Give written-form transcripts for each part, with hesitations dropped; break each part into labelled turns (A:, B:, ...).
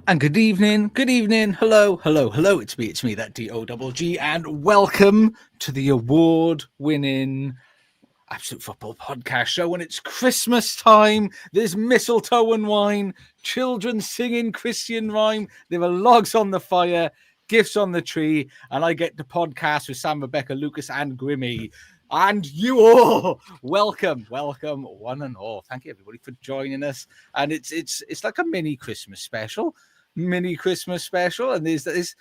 A: And good evening, hello, it's me, that D-O-G-G, and welcome to the award-winning Absolute Football Podcast Show. When it's Christmas time, there's mistletoe and wine, children singing Christian rhyme, there are logs on the fire, gifts on the tree, and I get to podcast with Sam, Rebecca, Lucas, and Grimmy. And you all, welcome, one and all. Thank you, everybody, for joining us. And it's like a mini Christmas special, and there's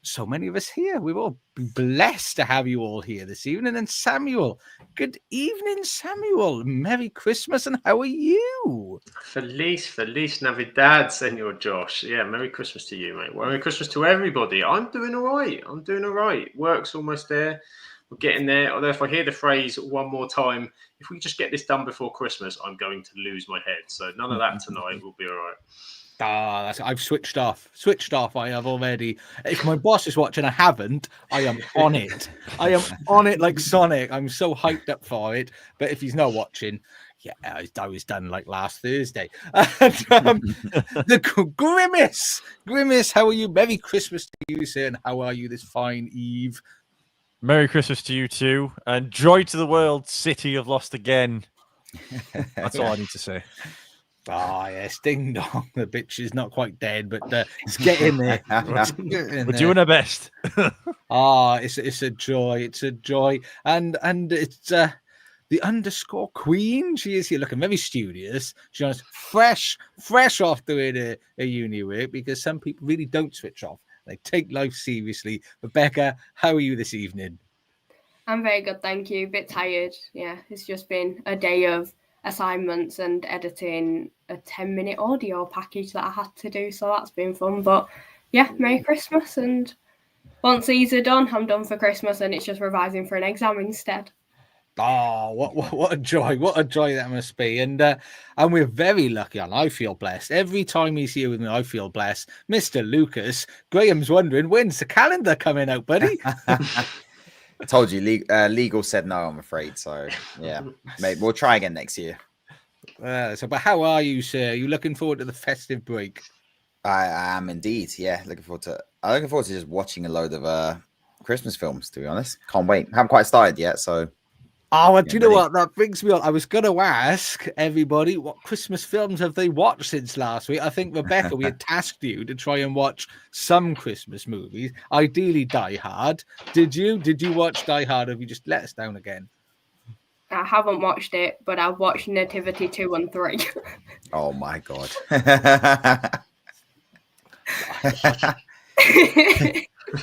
A: so many of us here. We've all been blessed to have you all here this evening. And Samuel, good evening, Samuel. Merry Christmas, and how are you?
B: Feliz Navidad, Senor Josh. Yeah, Merry Christmas to you, mate. Merry Christmas to everybody. I'm doing all right. Work's almost there. We're getting there. Although if I hear the phrase one more time, if we just get this done before Christmas, I'm going to lose my head. So none of that tonight. We'll be all right.
A: I've switched off. I have already. If my boss is watching, I haven't. I am on it. Like Sonic. I'm so hyped up for it. But if he's not watching, yeah, I was done like last Thursday. The Grimace, how are you? Merry Christmas to you, sir. And how are you this fine eve?
C: Merry Christmas to you too, and joy to the world. City have lost again. That's all I need to say.
A: Yes, ding dong. The bitch is not quite dead, but it's getting there.
C: We're doing our best.
A: It's a joy. And it's the underscore queen. She is here looking very studious. She's fresh off doing a uni work, because some people really don't switch off. They take life seriously. Rebecca, how are you this evening?
D: I'm very good, thank you. A bit tired. Yeah, it's just been a day of assignments and editing a 10-minute audio package that I had to do, so that's been fun. But yeah, Merry Christmas, and once these are done, I'm done for Christmas, and it's just revising for an exam instead.
A: Oh, what a joy! What a joy that must be, and we're very lucky, and I feel blessed. Every time he's here with me, I feel blessed. Mr. Lucas, Graham's wondering, when's the calendar coming out, buddy?
E: I told you, legal said no, I'm afraid. So yeah, maybe we'll try again next year.
A: But how are you, sir? Are you looking forward to the festive break?
E: I am indeed. Yeah, looking forward to just watching a load of Christmas films. To be honest, can't wait. Haven't quite started yet, so.
A: Oh, well, do you know what? That brings me on. I was going to ask everybody, what Christmas films have they watched since last week? I think, Rebecca, we had tasked you to try and watch some Christmas movies, ideally Die Hard. Did you watch Die Hard, or have you just let us down again?
D: I haven't watched it, but I've watched Nativity 2 and 3.
E: Oh, my God.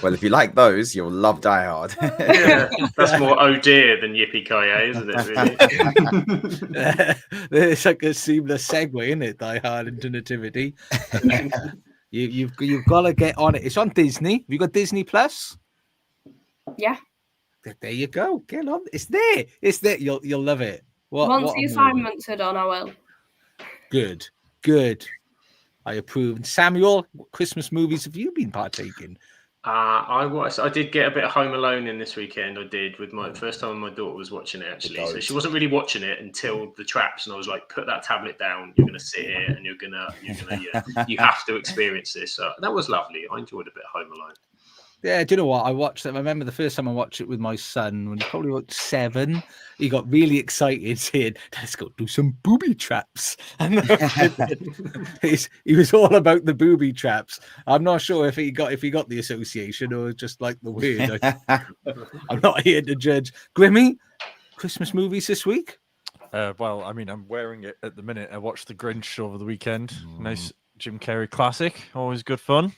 E: Well, if you like those, you'll love Die Hard.
B: Yeah, that's more oh dear than yippee-ki-yay, isn't it, really?
A: It's like a seamless segue, isn't it? Die Hard into Nativity. You've got to get on it. It's on Disney. Have you got Disney Plus?
D: Yeah.
A: There you go. Get on. It's there. You'll love it.
D: Once the assignments are done, I will.
A: Good. I approve. And Samuel, what Christmas movies have you been partaking?
B: I did get a bit of Home Alone in this weekend. I did with my first time my daughter was watching it, actually. So she wasn't really watching it until the traps, and I was like, put that tablet down. You're gonna sit here and you're gonna you have to experience this. So that was lovely. I enjoyed a bit of Home Alone.
A: Yeah, do you know what? I watched it. I remember the first time I watched it with my son when he probably was 7. He got really excited, saying, "Let's go do some booby traps." And he was all about the booby traps. I'm not sure if he got the association or just like the word. I'm not here to judge. Grimmy, Christmas movies this week?
C: Well, I mean, I'm wearing it at the minute. I watched The Grinch over the weekend. Nice Jim Carrey classic. Always good fun.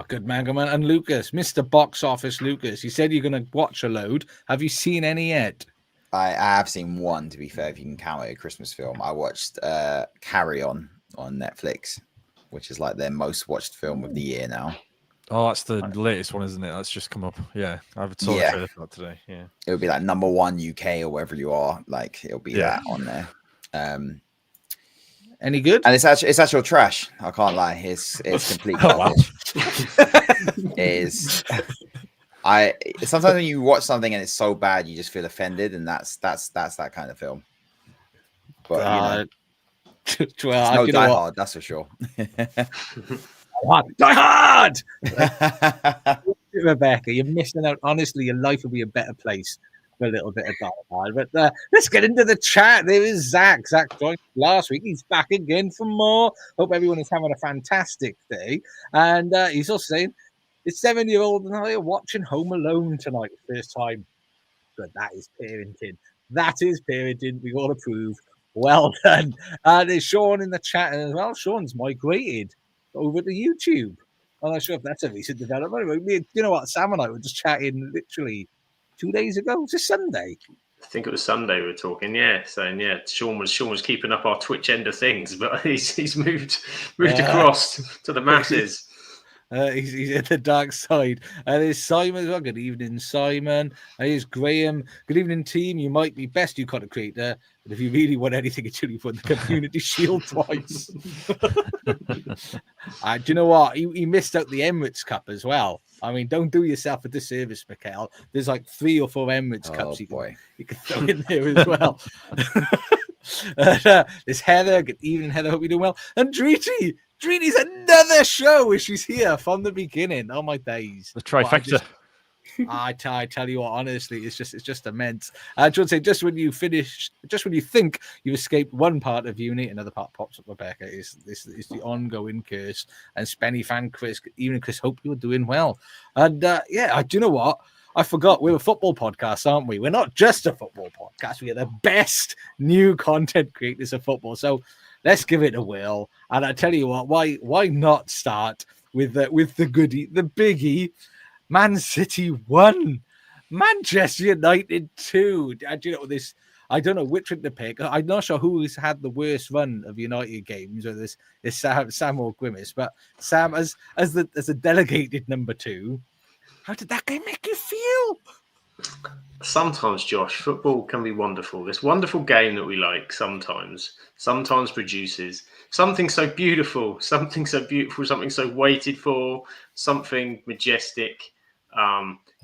A: Good man. And Lucas, Mr. Box Office Lucas, you said you're going to watch a load. Have you seen any yet?
E: I have seen one, to be fair, if you can count it a Christmas film. I watched Carry On Netflix, which is like their most watched film of the year now.
C: Oh, that's the latest one, isn't it? That's just come up. Yeah, I've saw a trailer for that today. Yeah,
E: it'll be like number 1 UK or wherever you are. Like it'll be that on there.
A: Any good?
E: And it's actual trash. I can't lie. It's complete garbage. Sometimes when you watch something and it's so bad, you just feel offended, and that's that kind of film. But It's no Die Hard, that's for sure.
A: Die Hard! Rebecca, you're missing out. Honestly, your life will be a better place for a little bit of Die Hard. But let's get into the chat. There is Zach. Zach joined last week. He's back again for more. Hope everyone is having a fantastic day. And he's also saying, it's 7-year-old and I are watching Home Alone tonight. First time. Good, that is parenting. That is parenting. We all approve. Well done. There's Sean in the chat as well. Sean's migrated over to YouTube. I'm not sure if that's a recent development. You know what? Sam and I were just chatting literally 2 days ago. It's a Sunday.
B: I think it was Sunday we were talking, saying Sean was keeping up our Twitch end of things, but he's moved across to the masses.
A: He's at the dark side. There's Simon as well. Good evening, Simon. There's Graham. Good evening, team. You might be best you content creator, but if you really want anything until you put the Community Shield twice. Do you know what? He missed out the Emirates Cup as well. I mean, don't do yourself a disservice, Mikhail. There's like 3 or 4 Emirates Cups you can throw in there as well. There's Heather. Good evening, Heather. Hope you're doing well. And Dreety. Dreety's another show where she's here from the beginning. Oh my days.
C: The trifecta.
A: I tell you what, honestly, it's just immense. I just want to say, just when you think you've escaped one part of uni, another part pops up, Rebecca. Is the ongoing curse. And Spenny fan Chris, even Chris, hope you're doing well. And do you know what? I forgot we're a football podcast, aren't we? We're not just a football podcast. We are the best new content creators of football. So let's give it a whirl. And I tell you what, why not start with the goodie, the biggie? Man City 1, Manchester United 2. Do you know this? I don't know which one to pick. I'm not sure who's had the worst run of United games, whether it's Sam or Grimace. But Sam, as a delegated number 2, how did that game make you feel?
B: Sometimes, Josh, football can be wonderful. This wonderful game that we like sometimes produces something so beautiful, something so waited for, something majestic.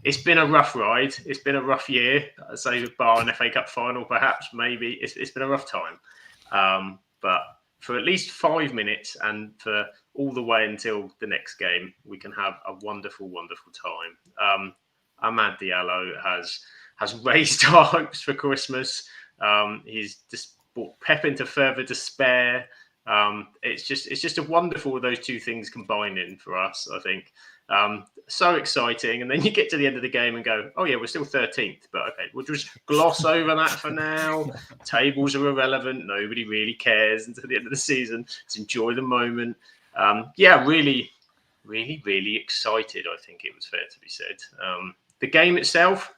B: It's been a rough ride. It's been a rough year. I'd say bar an FA Cup final, perhaps, maybe. It's been a rough time. But for at least 5 minutes and for all the way until the next game, we can have a wonderful, wonderful time. Amad Diallo has raised our hopes for Christmas. He's just brought pep into further despair. It's just a wonderful those two things combining for us, I think. So exciting. And then you get to the end of the game and go, oh yeah, we're still 13th, but okay, we'll just gloss over that for now. Tables are irrelevant. Nobody really cares until the end of the season. Let's enjoy the moment. Really, really, really excited, I think it was fair to be said. The game itself,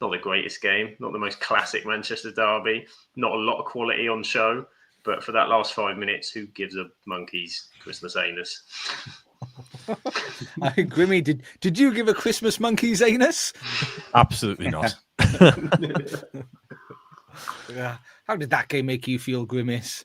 B: not the greatest game, not the most classic Manchester derby, not a lot of quality on show, but for that last 5 minutes, who gives a monkey's Christmas anus?
A: Grimmy, did you give a Christmas monkey's anus?
C: Absolutely not.
A: How did that game make you feel, Grimace?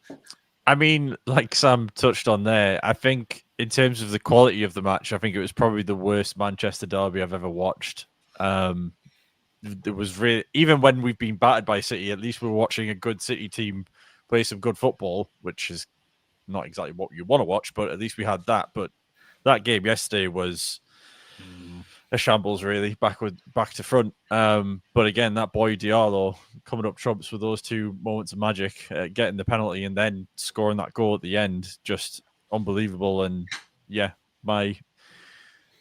C: I mean, like Sam touched on there, I think in terms of the quality of the match, I think it was probably the worst Manchester derby I've ever watched. It was really, even when we've been battered by City, at least we're watching a good City team play some good football, which is not exactly what you want to watch, but at least we had that. But that game yesterday was a shambles, really, back to front. But again, that boy Diallo coming up trumps with those 2 moments of magic, getting the penalty and then scoring that goal at the end, just unbelievable. And yeah, my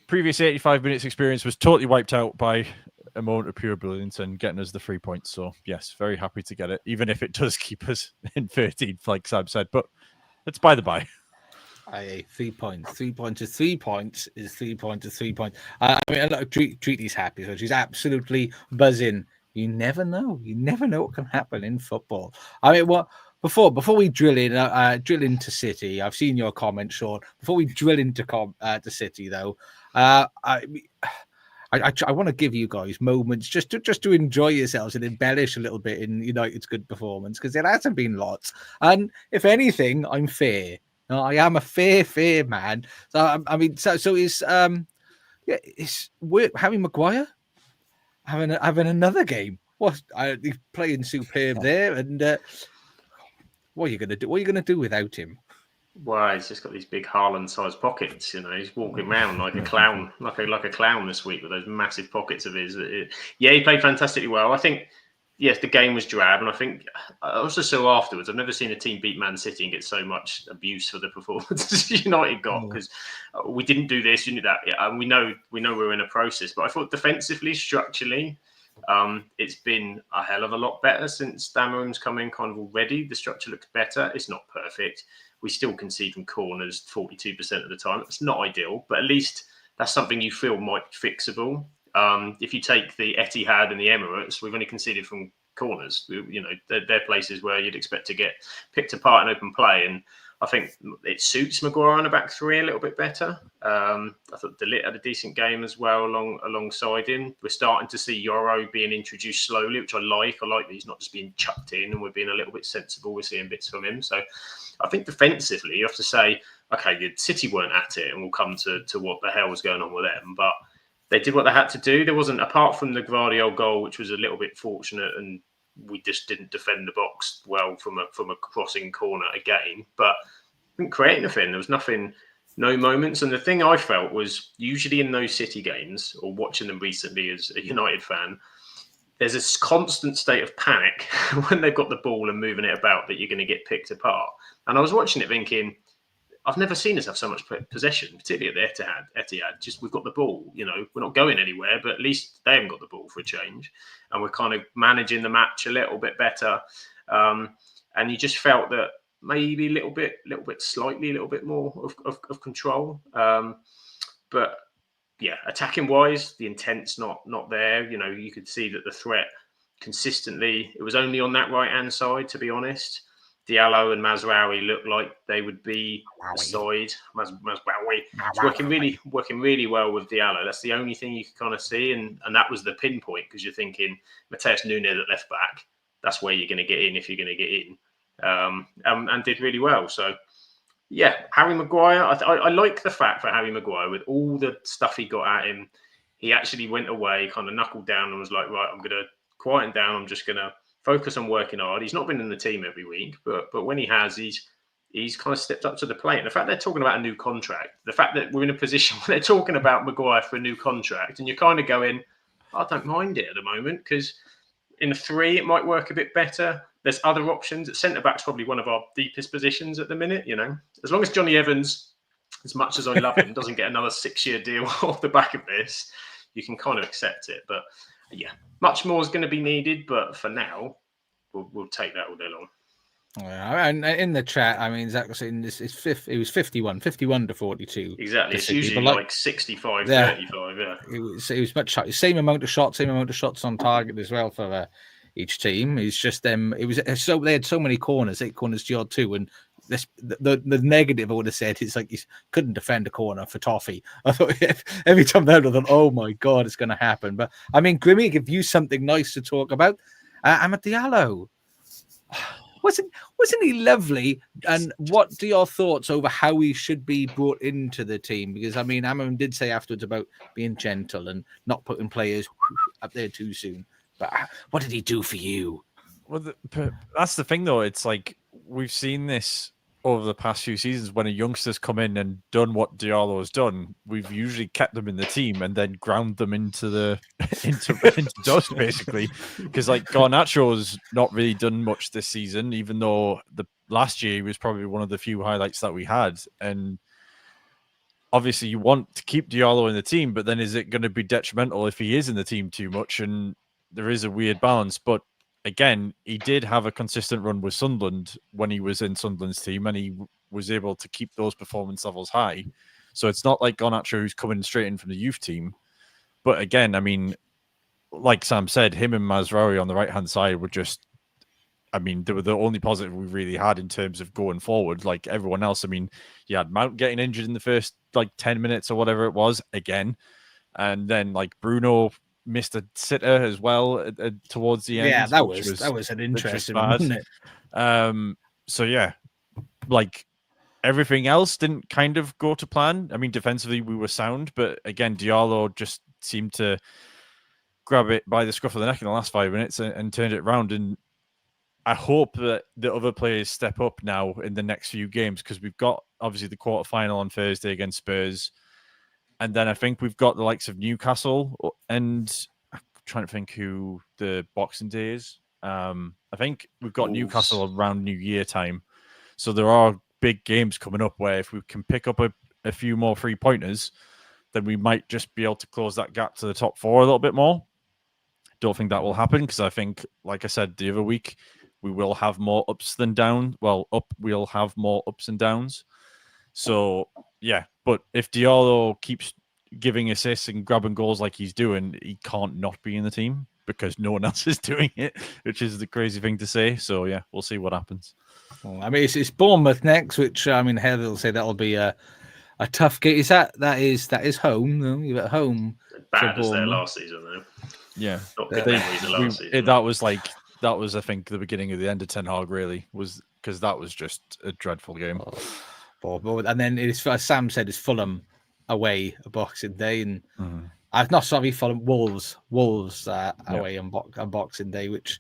C: previous 85 minutes experience was totally wiped out by a moment of pure brilliance and getting us the 3 points. So yes, very happy to get it, even if it does keep us in 13th, like Sam said. But it's by the by.
A: 3 points. 3 points is 3 points is 3 points is 3 points. I mean, Treaty's happy, so she's absolutely buzzing. You never know. You never know what can happen in football. I mean, what before we drill into City, I've seen your comment, Sean. Before we drill into to City, though, I want to give you guys moments just to enjoy yourselves and embellish a little bit in United's good performance, because there hasn't been lots. And if anything, I'm fair. No, I am a fair man. So I mean, so is is Harry Maguire having another game? What he's playing superb there, and What are you gonna do? What are you gonna do without him?
B: Well, he's just got these big Haaland-sized pockets. He's walking around like a clown, like a clown this week with those massive pockets of his. Yeah, he played fantastically well. I think, yes, the game was drab, and I think I also saw afterwards. I've never seen a team beat Man City and get so much abuse for the performance United got, because we didn't do this, didn't do that. Yeah, and we know we're in a process. But I thought defensively, structurally, it's been a hell of a lot better since Dameron's come in kind of already. The structure looks better. It's not perfect. We still concede from corners 42% of the time. It's not ideal, but at least that's something you feel might be fixable. If you take the Etihad and the Emirates, we've only conceded from corners. They're places where you'd expect to get picked apart in open play. And I think it suits Maguire on a back three a little bit better. I thought De Ligt had a decent game as well alongside him. We're starting to see Yoro being introduced slowly, which I like. I like that he's not just being chucked in, and we're being a little bit sensible. We're seeing bits from him. So I think defensively, you have to say, okay, the City weren't at it, and we'll come to what the hell was going on with them. But they did what they had to do. There wasn't, apart from the Gvardiol goal, which was a little bit fortunate, and we just didn't defend the box well from a crossing corner again. But didn't create anything. There was nothing, no moments. And the thing I felt was, usually in those City games, or watching them recently as a United fan, there's this constant state of panic when they've got the ball and moving it about that you're going to get picked apart. And I was watching it thinking, I've never seen us have so much possession, particularly at the Etihad. Just, we've got the ball, we're not going anywhere, but at least they haven't got the ball for a change. And we're kind of managing the match a little bit better. And you just felt that maybe a little bit more of control. But yeah, attacking wise, the intent's not there. You could see that the threat consistently, it was only on that right hand side, to be honest. Diallo and Mazraoui looked like they would be the side. Mazraoui. It's working really well with Diallo. That's the only thing you can kind of see, and that was the pinpoint, because you're thinking Mateus Nunes at left back. That's where you're going to get in if you're going to get in, and did really well. So yeah, Harry Maguire. I like the fact that Harry Maguire, with all the stuff he got at him, he actually went away, kind of knuckled down, and was like, right, I'm going to quieten down. I'm just going to focus on working hard. He's not been in the team every week, but when he has, he's kind of stepped up to the plate. And the fact they're talking about a new contract, the fact that we're in a position where they're talking about Maguire for a new contract, and you're kind of going, I don't mind it at the moment, because in a three, it might work a bit better. There's other options. At centre-back's probably one of our deepest positions at the minute, As long as Johnny Evans, as much as I love him, doesn't get another 6-year deal off the back of this, you can kind of accept it. But yeah, much more is going to be needed, but for now, we'll take that all day long.
A: Yeah, and in the chat, I mean, Zach was saying this is it was 51 to 42.
B: Exactly. It's usually like 65,
A: yeah,
B: 35. Yeah.
A: It was much same amount of shots on target as well for each team. It's just them. It was so they had so many corners, 8 corners to your 2, and this the negative I would have said is like you couldn't defend a corner for Toffee. I thought every time I thought, oh my god, it's going to happen. But I mean, Grimmy, give you something nice to talk about. Amad Diallo. Wasn't he lovely? And what are your thoughts over how he should be brought into the team? Because I mean, Amam did say afterwards about being gentle and not putting players up there too soon. But what did he do for you?
C: Well, that's the thing, though. It's like we've seen this over the past few seasons when a youngster's come in and done what Diallo has done. We've usually kept them in the team and then ground them into dust, basically. Because like Garnacho's not really done much this season, even though the last year he was probably one of the few highlights that we had. And obviously you want to keep Diallo in the team, but then is it going to be detrimental if he is in the team too much? And there is a weird balance. But again, he did have a consistent run with Sunderland when he was in Sunderland's team, and he was able to keep those performance levels high. So it's not like Garnacho who's coming straight in from the youth team. But again, I mean, like Sam said, him and Mazraoui on the right-hand side were just, I mean, they were the only positive we really had in terms of going forward. Like everyone else, I mean, you had Mount getting injured in the first, 10 minutes or whatever it was, again. And then, Bruno missed a sitter as well towards the end.
A: Yeah, that was an interesting one, wasn't
C: it? So yeah, everything else didn't kind of go to plan. I mean, defensively we were sound, but again, Diallo just seemed to grab it by the scruff of the neck in the last 5 minutes and turned it around. And I hope that the other players step up now in the next few games, because we've got obviously the quarterfinal on Thursday against Spurs. And then I think we've got the likes of Newcastle, and I'm trying to think who the Boxing Day is. I think we've got
B: Wolves.
C: Newcastle around New Year time. So there are big games coming up where if we can pick up a few more 3-pointers, then we might just be able to close that gap to the top 4 a little bit more. Don't think that will happen, because I think, like I said the other week, we will have more ups than downs. Well, we'll have more ups and downs. So, yeah. But if Diallo keeps giving assists and grabbing goals like he's doing, he can't not be in the team, because no one else is doing it, which is the crazy thing to say. So, yeah, we'll see what happens.
A: Well, I mean, it's Bournemouth next, which, I mean, Heather will say that'll be a tough game. That is home, though. You're at home.
B: Bad as their last season, though.
C: Yeah.
B: Not good memories of last season.
C: That was, I think, the beginning of the end of Ten Hag, really, was because that was just a dreadful game.
A: And then it's, as Sam said, it's Fulham away a Boxing Day, and I'm not sorry, Fulham Wolves away on Boxing Day, which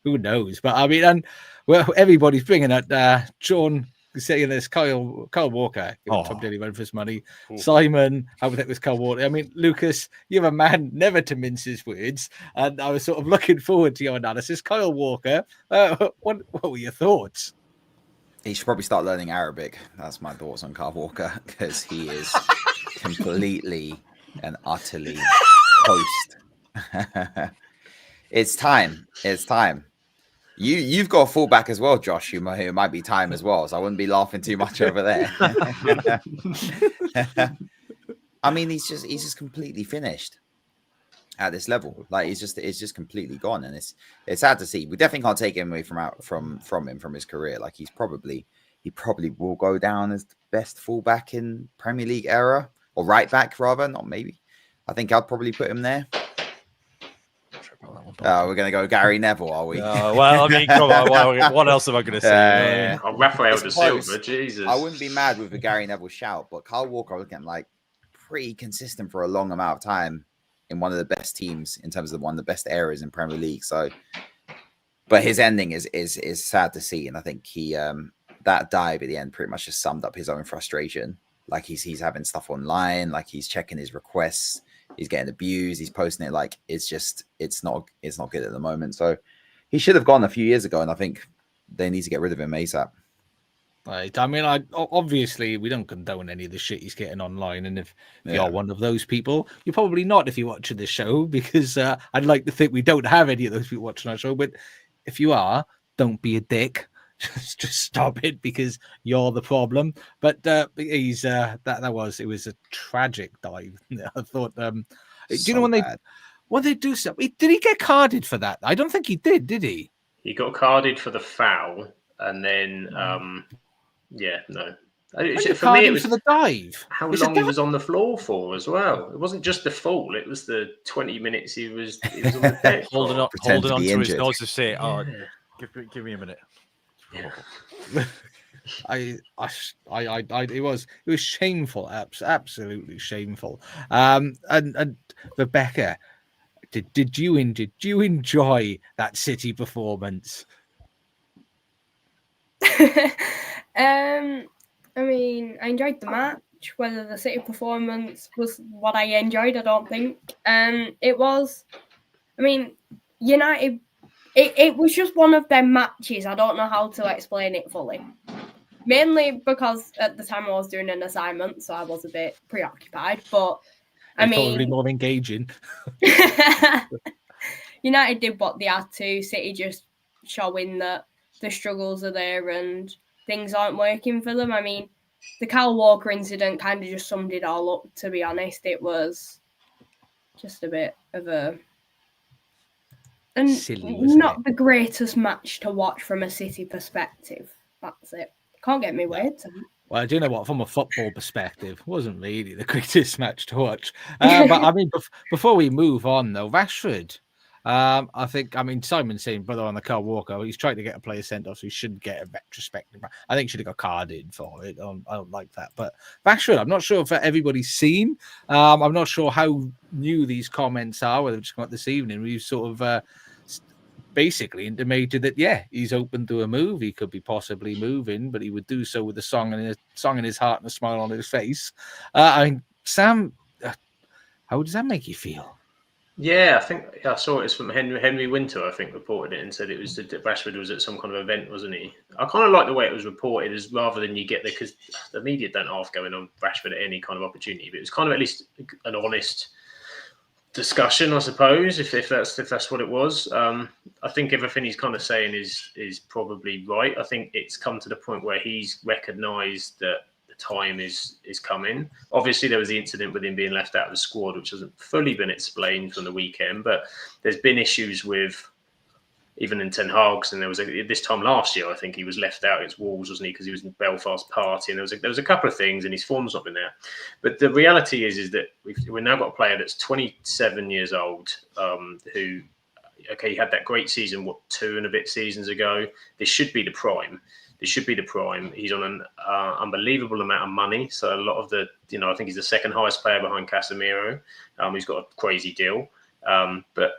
A: who knows? But I mean, and everybody's bringing it. Sean saying this, Kyle Walker, Tom Daly went for his money.
B: Ooh.
A: Simon, I would think this Kyle Walker. I mean, Lucas, you're a man never to mince his words, and I was sort of looking forward to your analysis. Kyle Walker, what were your thoughts?
E: He should probably start learning Arabic. That's my thoughts on Kyle Walker, because he is completely and utterly post. It's time. You've got a fullback as well, Josh, who might be time as well. So I wouldn't be laughing too much over there. I mean, he's just completely finished at this level. Like it's just completely gone, and it's sad to see. We definitely can't take him away from his career. Like he probably will go down as the best fullback in Premier League era, or right back rather, not maybe. I think I'd probably put him there. We're going to go Gary Neville, are we?
C: Well, I mean, come on. What else am I going to say?
B: Rafael de Silva, Jesus.
E: I wouldn't be mad with a Gary Neville shout, but Kyle Walker, I was getting like pretty consistent for a long amount of time in one of the best teams in terms of one of the best eras in Premier League. So, but his ending is sad to see, and I think he that dive at the end pretty much just summed up his own frustration. Like he's having stuff online, like he's checking his requests. He's getting abused. He's posting it like it's not good at the moment. So he should have gone a few years ago, and I think they need to get rid of him ASAP.
A: Right. I mean, obviously we don't condone any of the shit he's getting online, and if you're one of those people, you're probably not if you're watching this show, because I'd like to think we don't have any of those people watching our show. But if you are, don't be a dick. Just stop it, because you're the problem. But he's it was a tragic dive. I thought, do you know when they do something? Did he get carded for that? I don't think he did he?
B: He got carded for the foul, and then no. For me, it was
A: for the dive.
B: How long he was on the floor for as well. It wasn't just the fall; it was the 20 minutes he was on the deck.
C: holding on to his nose to say, "Oh, give me a minute."
B: Yeah.
A: It was shameful, absolutely shameful. And Rebecca, did you enjoy that City performance?
D: I mean, I enjoyed the match. Whether the City performance was what I enjoyed, I don't think. It was. I mean, United. It was just one of them matches. I don't know how to explain it fully. Mainly because at the time I was doing an assignment, so I was a bit preoccupied. But I mean,
A: probably more engaging.
D: United did what they had to. City just showing that the struggles are there and things aren't working for them. I mean, the Kyle Walker incident kind of just summed it all up. To be honest, it was just a bit of a. And
A: silly,
D: not the greatest match to watch from a City perspective. That's it. Can't get me words.
A: Well, do you know what? From a football perspective, it wasn't really the greatest match to watch. But I mean, before we move on, though, Rashford, I mean, Simon's saying, brother on the Kyle Walker, he's trying to get a player sent off, so he should get a retrospective. I think he should have got carded for it. I don't like that. But Rashford, I'm not sure if everybody's seen. I'm not sure how new these comments are, whether they've just come out this evening. We've sort of basically intimated that, yeah, he's open to a move. He could be possibly moving, but he would do so with a song in his heart and a smile on his face. I mean, Sam, how does that make you feel?
B: Yeah, I think I saw it from Henry Winter. I think reported it and said it was that Rashford was at some kind of event, wasn't he? I kind of like the way it was reported, as rather than you get there, because the media don't half going on Rashford at any kind of opportunity. But it was kind of at least an honest discussion, I suppose, if that's what it was. I think everything he's kind of saying is probably right. I think it's come to the point where he's recognised that the time is coming. Obviously, there was the incident with him being left out of the squad, which hasn't fully been explained from the weekend, but there's been issues with even in Ten Hag's, and there was this time last year, I think he was left out against Wolves, wasn't he? Because he was in Belfast partying. There was a couple of things, and his form's not been there. But the reality is that we've now got a player that's 27 years old, who, okay, he had that great season, 2 and a bit seasons ago. This should be the prime. He's on an unbelievable amount of money. So a lot of I think he's the second highest player behind Casemiro. He's got a crazy deal. But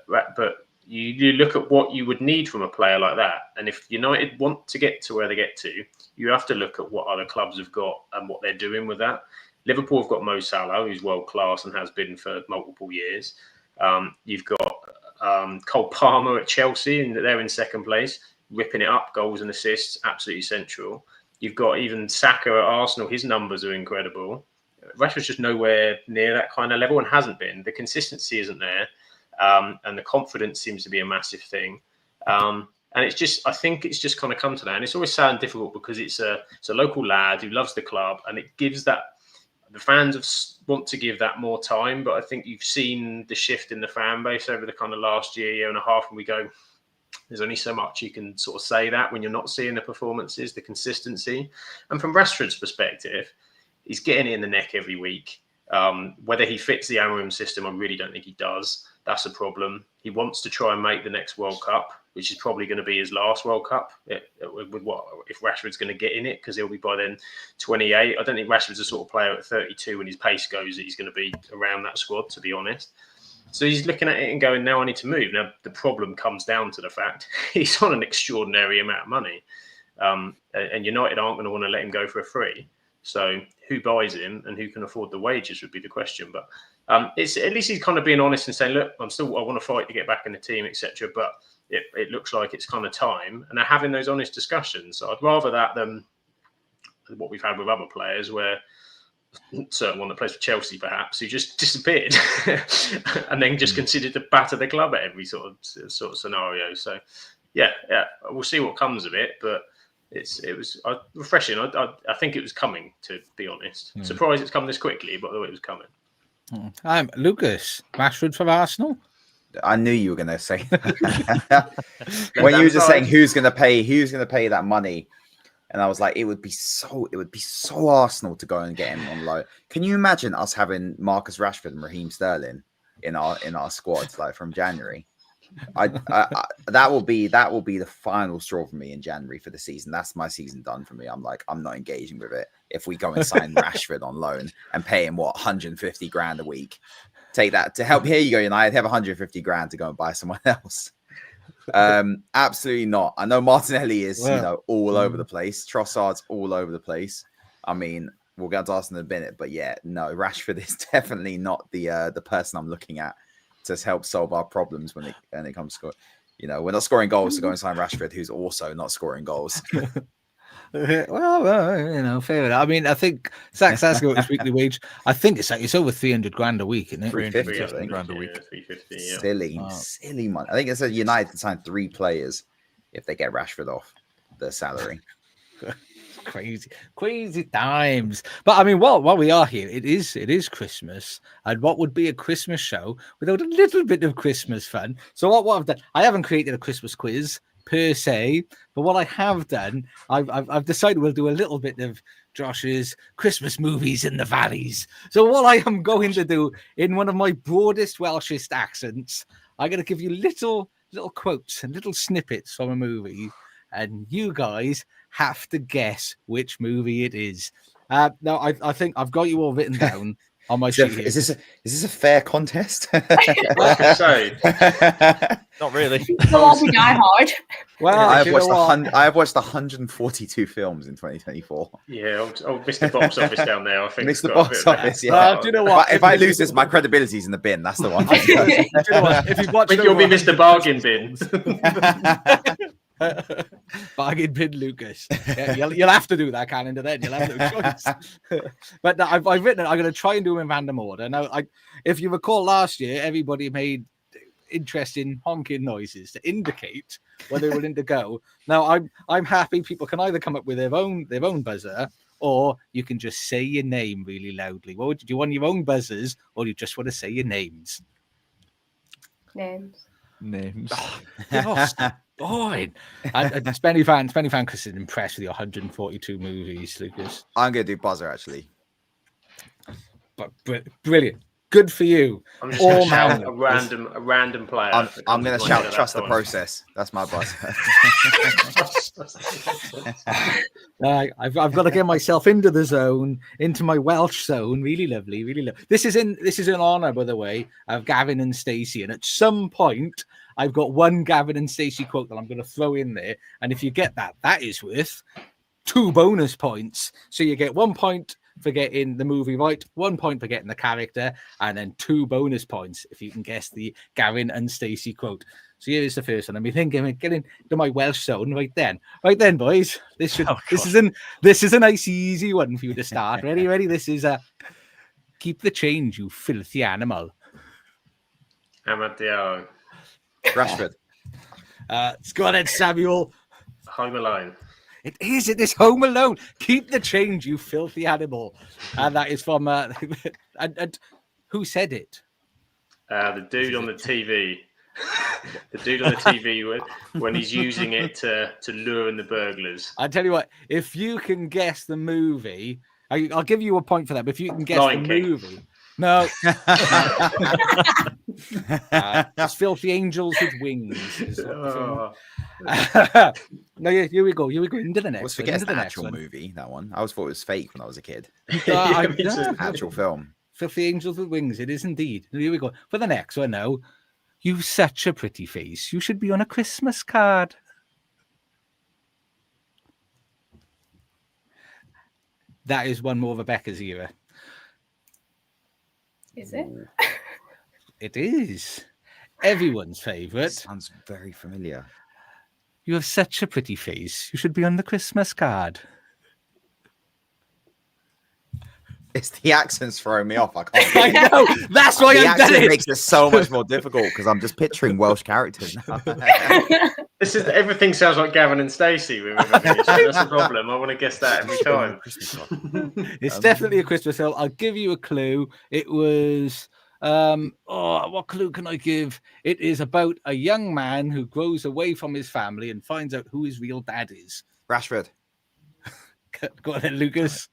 B: you look at what you would need from a player like that. And if United want to get to where they get to, you have to look at what other clubs have got and what they're doing with that. Liverpool have got Mo Salah, who's world class and has been for multiple years. You've got Cole Palmer at Chelsea, and they're in second place, ripping it up, goals and assists, absolutely central. You've got even Saka at Arsenal. His numbers are incredible. Rashford's just nowhere near that kind of level and hasn't been. The consistency isn't there. And the confidence seems to be a massive thing. And I think it's just kind of come to that. And it's always sad and difficult because it's a local lad who loves the club, and it gives that, the fans want to give that more time. But I think you've seen the shift in the fan base over the kind of last year and a half, and we go, there's only so much you can sort of say that when you're not seeing the performances, the consistency. And from Rashford's perspective, he's getting it in the neck every week. Whether he fits the Amorim system, I really don't think he does. That's a problem. He wants to try and make the next World Cup, which is probably going to be his last World Cup. With what if Rashford's going to get in it, because he'll be by then 28. I don't think Rashford's the sort of player at 32 when his pace goes that he's going to be around that squad, to be honest. So he's looking at it and going, now I need to move. Now, the problem comes down to the fact he's on an extraordinary amount of money. And United aren't going to want to let him go for a free. So who buys him and who can afford the wages would be the question. But it's at least he's kind of being honest and saying, look, I want to fight to get back in the team, etc. But it looks like it's kind of time. And they're having those honest discussions. So I'd rather that than what we've had with other players, where certain one that plays for Chelsea, perhaps, who just disappeared and then just considered to batter the club at every sort of scenario. So yeah, we'll see what comes of it. But it was refreshing. I think it was coming, to be honest. Surprised it's come this quickly, but I thought it was coming.
A: Lucas, Rashford for Arsenal.
E: I knew you were going to say that. When you were just saying who's going to pay that money, and I was like, it would be so Arsenal to go and get him on loan. Can you imagine us having Marcus Rashford and Raheem Sterling in our squads like from January? That will be the final straw for me in January for the season. That's my season done for me. I'm not engaging with it. If we go and sign Rashford on loan and pay him 150 grand a week, take that to help. Here you go, United have 150 grand to go and buy someone else. Absolutely not. I know Martinelli is all over the place. Trossard's all over the place. I mean, we'll get to Arsenal in a minute, but yeah, no, Rashford is definitely not the person I'm looking at to help solve our problems when it comes to, we're not scoring goals to go and sign Rashford, who's also not scoring goals.
A: Well, fair enough. I mean, I think Zach's asking about his weekly wage. I think it's over 300 grand a week, isn't it?
C: 350 grand a week.
B: 350,
E: yeah. Silly money. I think it said United can sign 3 players if they get Rashford off the salary. Crazy times. But I mean, while we are here, it is Christmas, and what would be a Christmas show without a little bit of Christmas fun? So what I've done, I haven't created a Christmas quiz per se, but what I have done, I've decided we'll do a little bit of Josh's Christmas movies in the valleys. So what I am going to do in one of my broadest Welshest accents, I'm going to give you little quotes and little snippets from a movie, and you guys have to guess which movie it is. Now, I think I've got you all written down.
A: on my
E: Is
A: sheet here.
E: this a fair contest?
B: I was gonna say,
C: Not really.
D: They'll all be Die Hard.
A: Well,
E: I
A: you know what?
E: have watched 142 films in 2024.
B: yeah, old Mr. Box Office down there. I think
E: Missed
B: has
E: the
B: got a
E: box
B: bit of
E: office.
B: that.
E: Yeah.
A: Do you know what?
E: If I lose this, my credibility's in the bin. That's the one.
A: Do you know what? If you've
B: I
A: watched
B: think you'll be
A: over
B: Mr. Bargain Bin.
A: bargain bin Lucas. Yeah, you'll have to do that calendar then. You'll have no choice. But no, I've written it. I'm going to try and do them in random order. Now, if you recall last year, everybody made interesting honking noises to indicate where they were willing to go. Now, I'm happy people can either come up with their own buzzer, or you can just say your name really loudly. What do you want, your own buzzers, or you just want to say your names?
D: Names.
A: Fine. Spenny fan Chris is impressed with your 142 movies, Lucas.
E: I'm going to do buzzer, actually.
A: But brilliant. Good for you.
B: I'm just
A: All
B: going to shout
A: manner.
B: a random player.
E: I'm going to
B: to
E: shout, trust the process. That's my buzzer.
A: I've got to get myself into the zone, into my Welsh zone. Really lovely, really lovely. This is in honour, by the way, of Gavin and Stacey. And at some point, I've got one Gavin and Stacey quote that I'm going to throw in there. And if you get that, that is worth 2 bonus points. So you get 1 point for getting the movie right, 1 point for getting the character, and then 2 bonus points if you can guess the Gavin and Stacey quote. So here is the first one. I'm thinking, getting to my Welsh zone right then, boys. This is a nice easy one for you to start. Ready? This is keep the change, you filthy animal.
B: Amadeo.
E: Rashford.
A: Let's go ahead, Samuel.
B: Home Alone.
A: It is Home Alone. Keep the change, you filthy animal. And that is from and who said it?
B: The dude on the TV. The dude on the TV when he's using it to lure in the burglars.
A: I tell you what, if you can guess the movie, I'll give you a point for that. But if you can guess
B: Lion
A: the
B: King.
A: movie, no, it's Filthy Angels with Wings. Is what the film. No, here we go. Into the next.
E: Let's forget it's
A: into
E: the
A: the next
E: actual
A: one.
E: movie, that one. I always thought it was fake when I was a kid.
B: Yeah, me too.
E: Actual film.
A: Filthy Angels with Wings. It is indeed. Here we go. For the next one now. You've such a pretty face. You should be on a Christmas card. That is one more Rebecca's era.
D: Is it?
A: It is. Everyone's favourite.
E: Sounds very familiar.
A: You have such a pretty face. You should be on the Christmas card.
E: It's the accent's throwing me off. I can't.
A: I know. That's why
E: The
A: I've done
E: accent
A: it.
E: makes it so much more difficult because I'm just picturing Welsh characters now.
B: This is everything sounds like Gavin and Stacey. That's the problem. I want to guess that every time.
A: It's definitely a Christmas film. I'll give you a clue. It was what clue can I give? It is about a young man who grows away from his family and finds out who his real dad is.
E: Rashford.
A: Go on then, Lucas.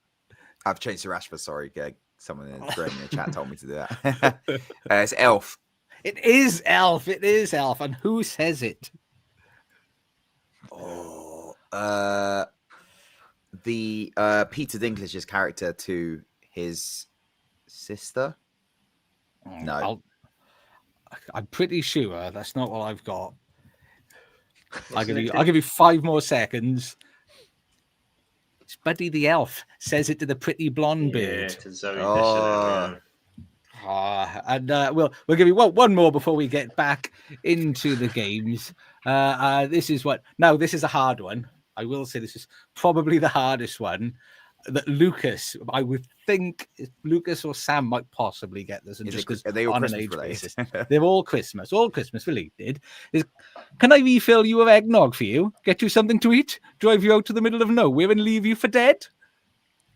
E: I've changed to Rashford. Sorry, someone in the chat told me to do that. It's Elf.
A: It is Elf. It is Elf. And who says it?
E: Oh, the Peter Dinklage's character to his sister. No,
A: I'm pretty sure that's not what I've got. I'll give you 5 more seconds. It's Buddy the Elf says it to the pretty blonde bird.
B: To Zoe
E: Oh.
B: Deschanel.
A: And we'll give you one more before we get back into the games. This is a hard one. I will say this is probably the hardest one that Lucas, I would think Lucas or Sam might possibly get this. And
E: are they all
A: on
E: Christmas
A: an age
E: related?
A: basis, they're all Christmas related. Can I refill you with eggnog for you? Get you something to eat? Drive you out to the middle of nowhere and leave you for dead?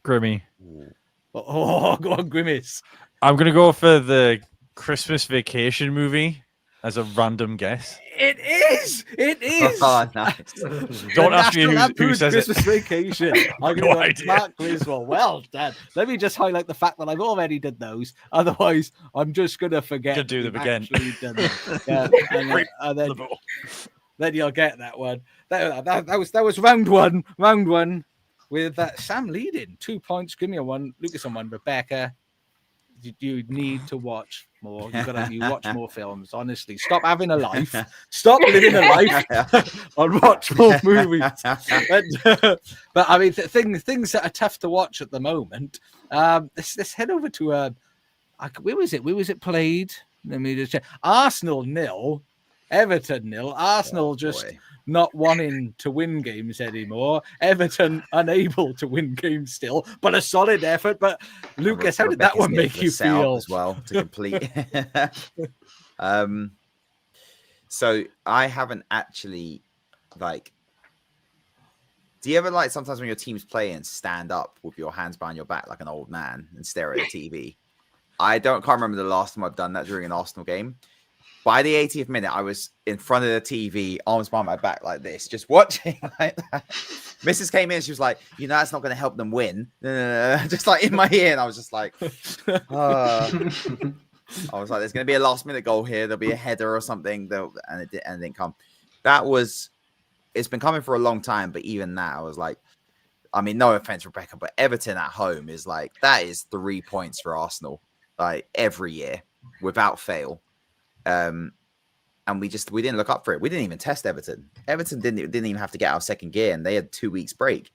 C: Grimmy.
A: Oh, go on, Grimace.
C: I'm going to go for the Christmas Vacation movie as a random guess.
A: It is.
E: Oh, nice.
C: Don't ask me who says
A: Christmas
C: it.
A: Vacation. I'm
C: No
A: going to
C: idea.
A: Mark Griswold. Well done. Let me just highlight the fact that I've already done those. Otherwise, I'm just going to forget.
C: Gonna do them
A: we've
C: again.
A: actually done them. Yeah, and then you'll get that one. That was round one. Round one with Sam leading 2 points. Give me a one. Lucas on one. Rebecca You need to watch more. You watch more films. Honestly, stop having a life. Stop living a life and watch more movies. But I mean, things that are tough to watch at the moment. Let's head over to where was it? Where was it played? Let me just check. Arsenal 0, Everton 0. Arsenal not wanting to win games anymore. Everton unable to win games still, but a solid effort. But Lucas, how did that one make you feel
E: as well to complete? So I haven't actually do you ever sometimes when your team's playing stand up with your hands behind your back like an old man and stare at the TV? Can't remember the last time I've done that during an Arsenal game. By the 80th minute, I was in front of the TV, arms behind my back like this, just watching like that. Mrs. came in, she was like, that's not going to help them win. Just like in my ear, and I was just like, I was like, there's going to be a last minute goal here. There'll be a header or something. And it didn't come. It's been coming for a long time, but even that, I was like, I mean, no offense, Rebecca, but Everton at home is that is 3 points for Arsenal, every year without fail. And we didn't look up for it. We didn't even test Everton. Everton didn't even have to get out of second gear, and they had 2 weeks break.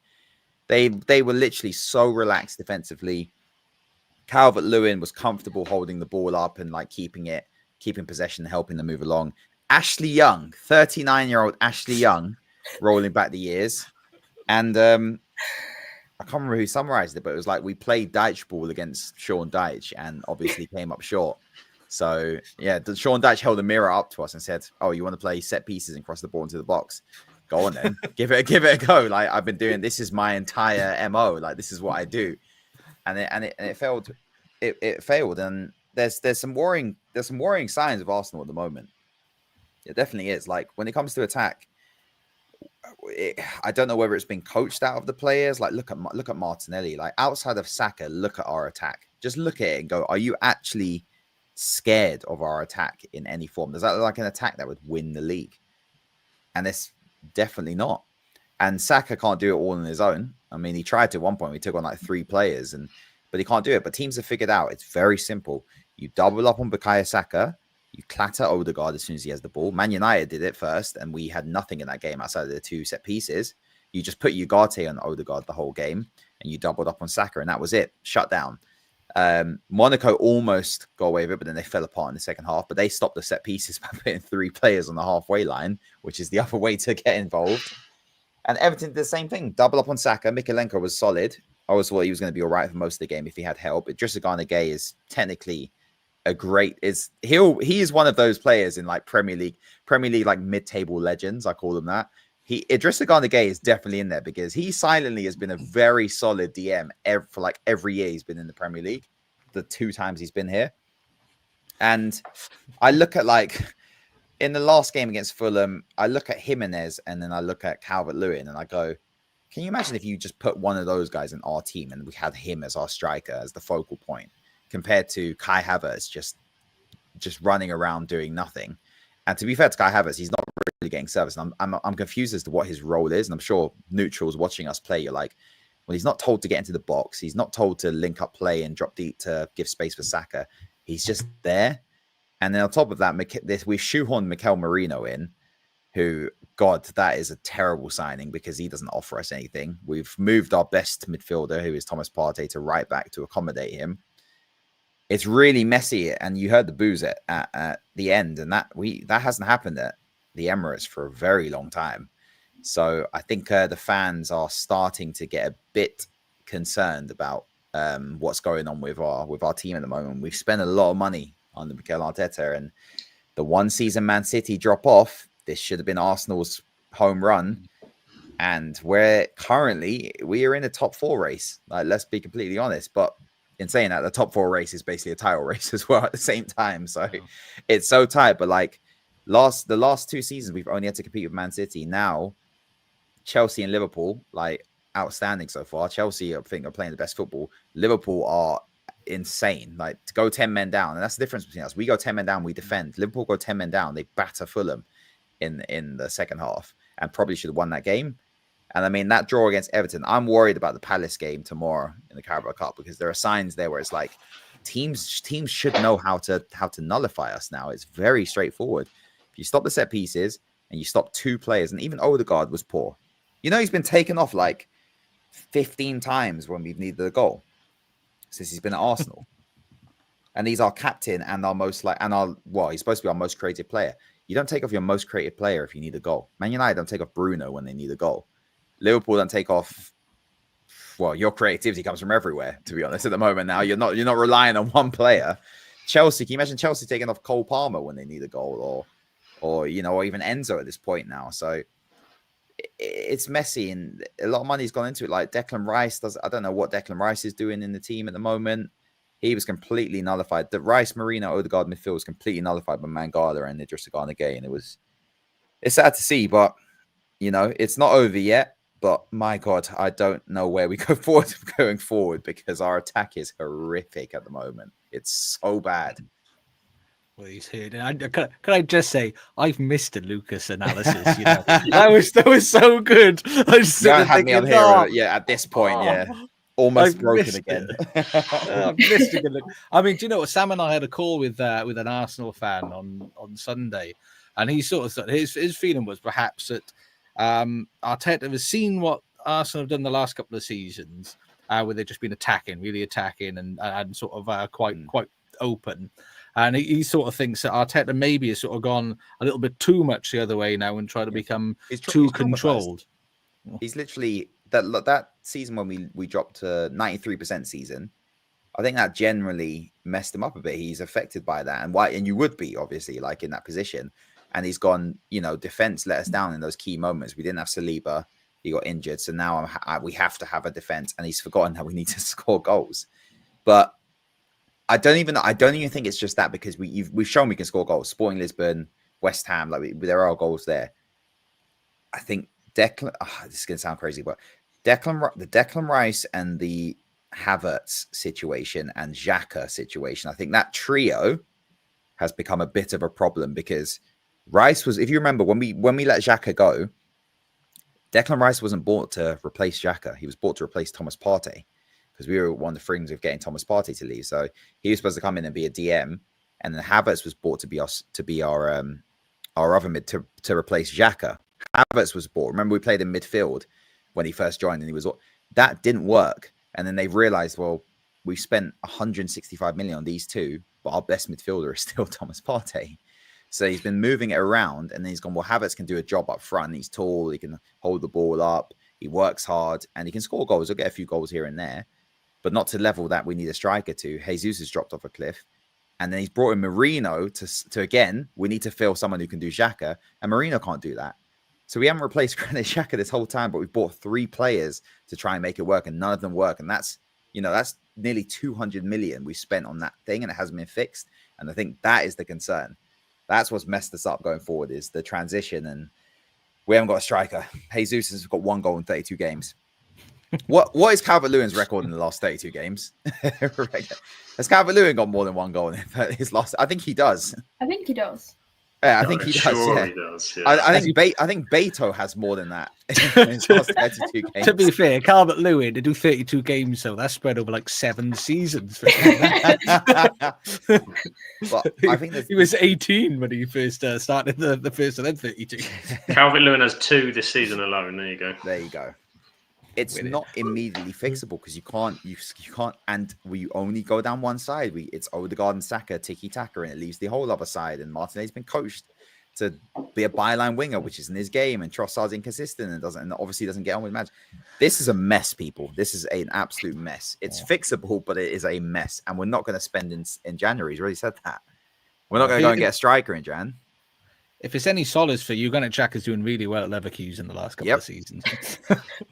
E: They were literally so relaxed defensively. Calvert-Lewin was comfortable holding the ball up and keeping possession, helping them move along. Ashley Young, 39-year-old Ashley Young, rolling back the years, and I can't remember who summarized it, but it was we played Dyche ball against Sean Dyche and obviously came up short. So, yeah, Sean Dyche held a mirror up to us and said, oh, you want to play set pieces and cross the ball into the box? Go on then. give it a go. I've been doing this is my entire MO. This is what I do. And it failed. It failed. And there's some worrying signs of Arsenal at the moment. It definitely is. When it comes to attack, I don't know whether it's been coached out of the players. Look at Martinelli. Outside of Saka, look at our attack. Just look at it and go, are you actually scared of our attack in any form? Does that look like an attack that would win the league? And it's definitely not. And Saka can't do it all on his own. I mean, he tried to at one point. We took on 3 players, but he can't do it. But teams have figured out it's very simple. You double up on Bukayo Saka, you clatter Odegaard as soon as he has the ball. Man United did it first, and we had nothing in that game outside of the 2 set pieces. You just put Ugarte on Odegaard the whole game, and you doubled up on Saka, and that was it. Shut down. Monaco almost got away with it, but then they fell apart in the second half. But they stopped the set pieces by putting 3 players on the halfway line, which is the other way to get involved. And Everton did the same thing. Double up on Saka. Mikalenko was solid. I always thought he was going to be all right for most of the game if he had help. Idrissa Gana Gueye is technically he is one of those players in Premier League mid-table legends. I call them that. Idrissa Gana Gueye is definitely in there because he silently has been a very solid DM for every year he's been in the Premier League, the 2 times he's been here. And I look at in the last game against Fulham, I look at Jimenez and then I look at Calvert-Lewin and I go, can you imagine if you just put one of those guys in our team and we had him as our striker, as the focal point, compared to Kai Havertz just running around doing nothing? And to be fair to Kai Havertz, he's not really getting service. And I'm confused as to what his role is. And I'm sure neutrals watching us play, you're like, well, he's not told to get into the box. He's not told to link up play and drop deep to give space for Saka. He's just there. And then on top of that, we've shoehorned Mikel Merino in, who, God, that is a terrible signing because he doesn't offer us anything. We've moved our best midfielder, who is Thomas Partey, to right back to accommodate him. It's really messy, and you heard the boos at the end, and that hasn't happened at the Emirates for a very long time. So I think the fans are starting to get a bit concerned about what's going on with our team at the moment. We've spent a lot of money on the Mikel Arteta, and the one season Man City drop off, this should have been Arsenal's home run. And we are in a top 4 race. Let's be completely honest. But in saying that, the top 4 race is basically a title race as well at the same time. So it's so tight. But the last 2 seasons, we've only had to compete with Man City. Now, Chelsea and Liverpool, outstanding so far. Chelsea, I think, are playing the best football. Liverpool are insane. To go 10 men down, and that's the difference between us. We go 10 men down, we defend. Liverpool go 10 men down, they batter Fulham in the second half, and probably should have won that game. And I mean, that draw against Everton, I'm worried about the Palace game tomorrow in the Carabao Cup because there are signs there where it's teams should know how to nullify us now. It's very straightforward. If you stop the set pieces and you stop two players, and even Odegaard was poor. He's been taken off like 15 times when we've needed a goal since he's been at Arsenal. And he's our captain and he's supposed to be our most creative player. You don't take off your most creative player if you need a goal. Man United don't take off Bruno when they need a goal. Liverpool don't take off. Well, your creativity comes from everywhere, to be honest, at the moment now. You're not relying on one player. Chelsea, can you imagine Chelsea taking off Cole Palmer when they need a goal or even Enzo at this point now? So it's messy and a lot of money's gone into it. Like Declan Rice I don't know what Declan Rice is doing in the team at the moment. He was completely nullified. The Rice, Marino, Odegaard midfield was completely nullified by Mangala and Idrissa Gana Gueye. And it's sad to see, but it's not over yet. But my God, I don't know where we go going forward because our attack is horrific at the moment. It's so bad.
A: Well, he's here. Can I just say, I've missed a Lucas analysis. That was so good. I just
E: had me on here. At this point, almost broken again.
A: I've missed it. I mean, do you know what? Sam and I had a call with an Arsenal fan on Sunday, and he sort of thought his feeling was perhaps that Arteta has seen what Arsenal have done the last couple of seasons, where they've just been really attacking and sort of quite open. And he sort of thinks that Arteta maybe has sort of gone a little bit too much the other way now and try to become too controlled.
E: He's literally that season when we dropped to 93% season. I think that generally messed him up a bit. He's affected by that, and you would be obviously like in that position. And he's gone, defense let us down in those key moments. We didn't have Saliba; he got injured, so now we have to have a defense, and he's forgotten that we need to score goals. But I don't even think it's just that because we've shown we can score goals. Sporting Lisbon, West Ham, there are goals there. I think this is going to sound crazy, but the Declan Rice and the Havertz situation and Xhaka situation, I think that trio has become a bit of a problem because Rice was, if you remember, when we let Xhaka go, Declan Rice wasn't bought to replace Xhaka. He was bought to replace Thomas Partey because we were one of the things of getting Thomas Partey to leave. So he was supposed to come in and be a DM, and then Havertz was bought to be our other mid to replace Xhaka. Havertz was bought. Remember, we played in midfield when he first joined, and that didn't work. And then they realized, well, we spent 165 million on these two, but our best midfielder is still Thomas Partey. So he's been moving it around, and then he's gone, well, Havertz can do a job up front. He's tall, he can hold the ball up, he works hard, and he can score goals. He'll get a few goals here and there, but not to level that we need a striker to. Jesus has dropped off a cliff. And then he's brought in Marino to again, we need to fill someone who can do Xhaka, and Marino can't do that. So we haven't replaced Granit Xhaka this whole time, but we've bought 3 players to try and make it work, and none of them work. And that's nearly 200 million we spent on that thing, and it hasn't been fixed. And I think that is the concern. That's what's messed us up going forward is the transition, and we haven't got a striker. Jesus has got 1 goal in 32 games. What is Calvert-Lewin's record in the last 32 games? Has Calvert-Lewin got more than 1 goal in his last? I think he does.
D: I think he does.
E: Yeah, I think he does.
B: Sure,
E: He
B: does. Yeah.
E: I think Beto has more than that in his last 32 games.
A: To be fair, Calvert-Lewin to do 32 games, so that's spread over like 7 seasons. For him.
E: But I think
A: he was 18 when he first started the first, and then 32.
B: Calvert-Lewin has 2 this season alone. There you go.
E: There you go. It's not immediately fixable because you can't, and we only go down one side. It's Odegaard and Saka, tiki-taka, and it leaves the whole other side. And Martinez's been coached to be a byline winger, which isn't his game. And Trossard's inconsistent and obviously doesn't get on with match. This is a mess, people. This is an absolute mess. It's fixable, but it is a mess. And we're not going to spend in January. He's already said that. We're not going to go and get a striker in Jan.
A: If it's any solace for you, Granit Xhaka is doing really well at Leverkusen in the last couple of seasons.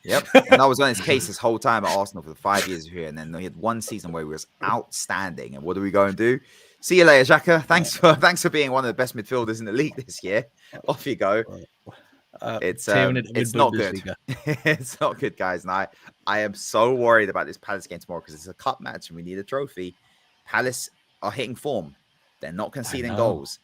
E: Yep. And I was on his case this whole time at Arsenal for the 5 years here. And then he had 1 season where he was outstanding. And what do we go and do? See you later, Xhaka. Thanks for being one of the best midfielders in the league this year. Off you go. It's not good. It's not good, guys. And I am so worried about this Palace game tomorrow because it's a cup match and we need a trophy. Palace are hitting form. They're not conceding goals.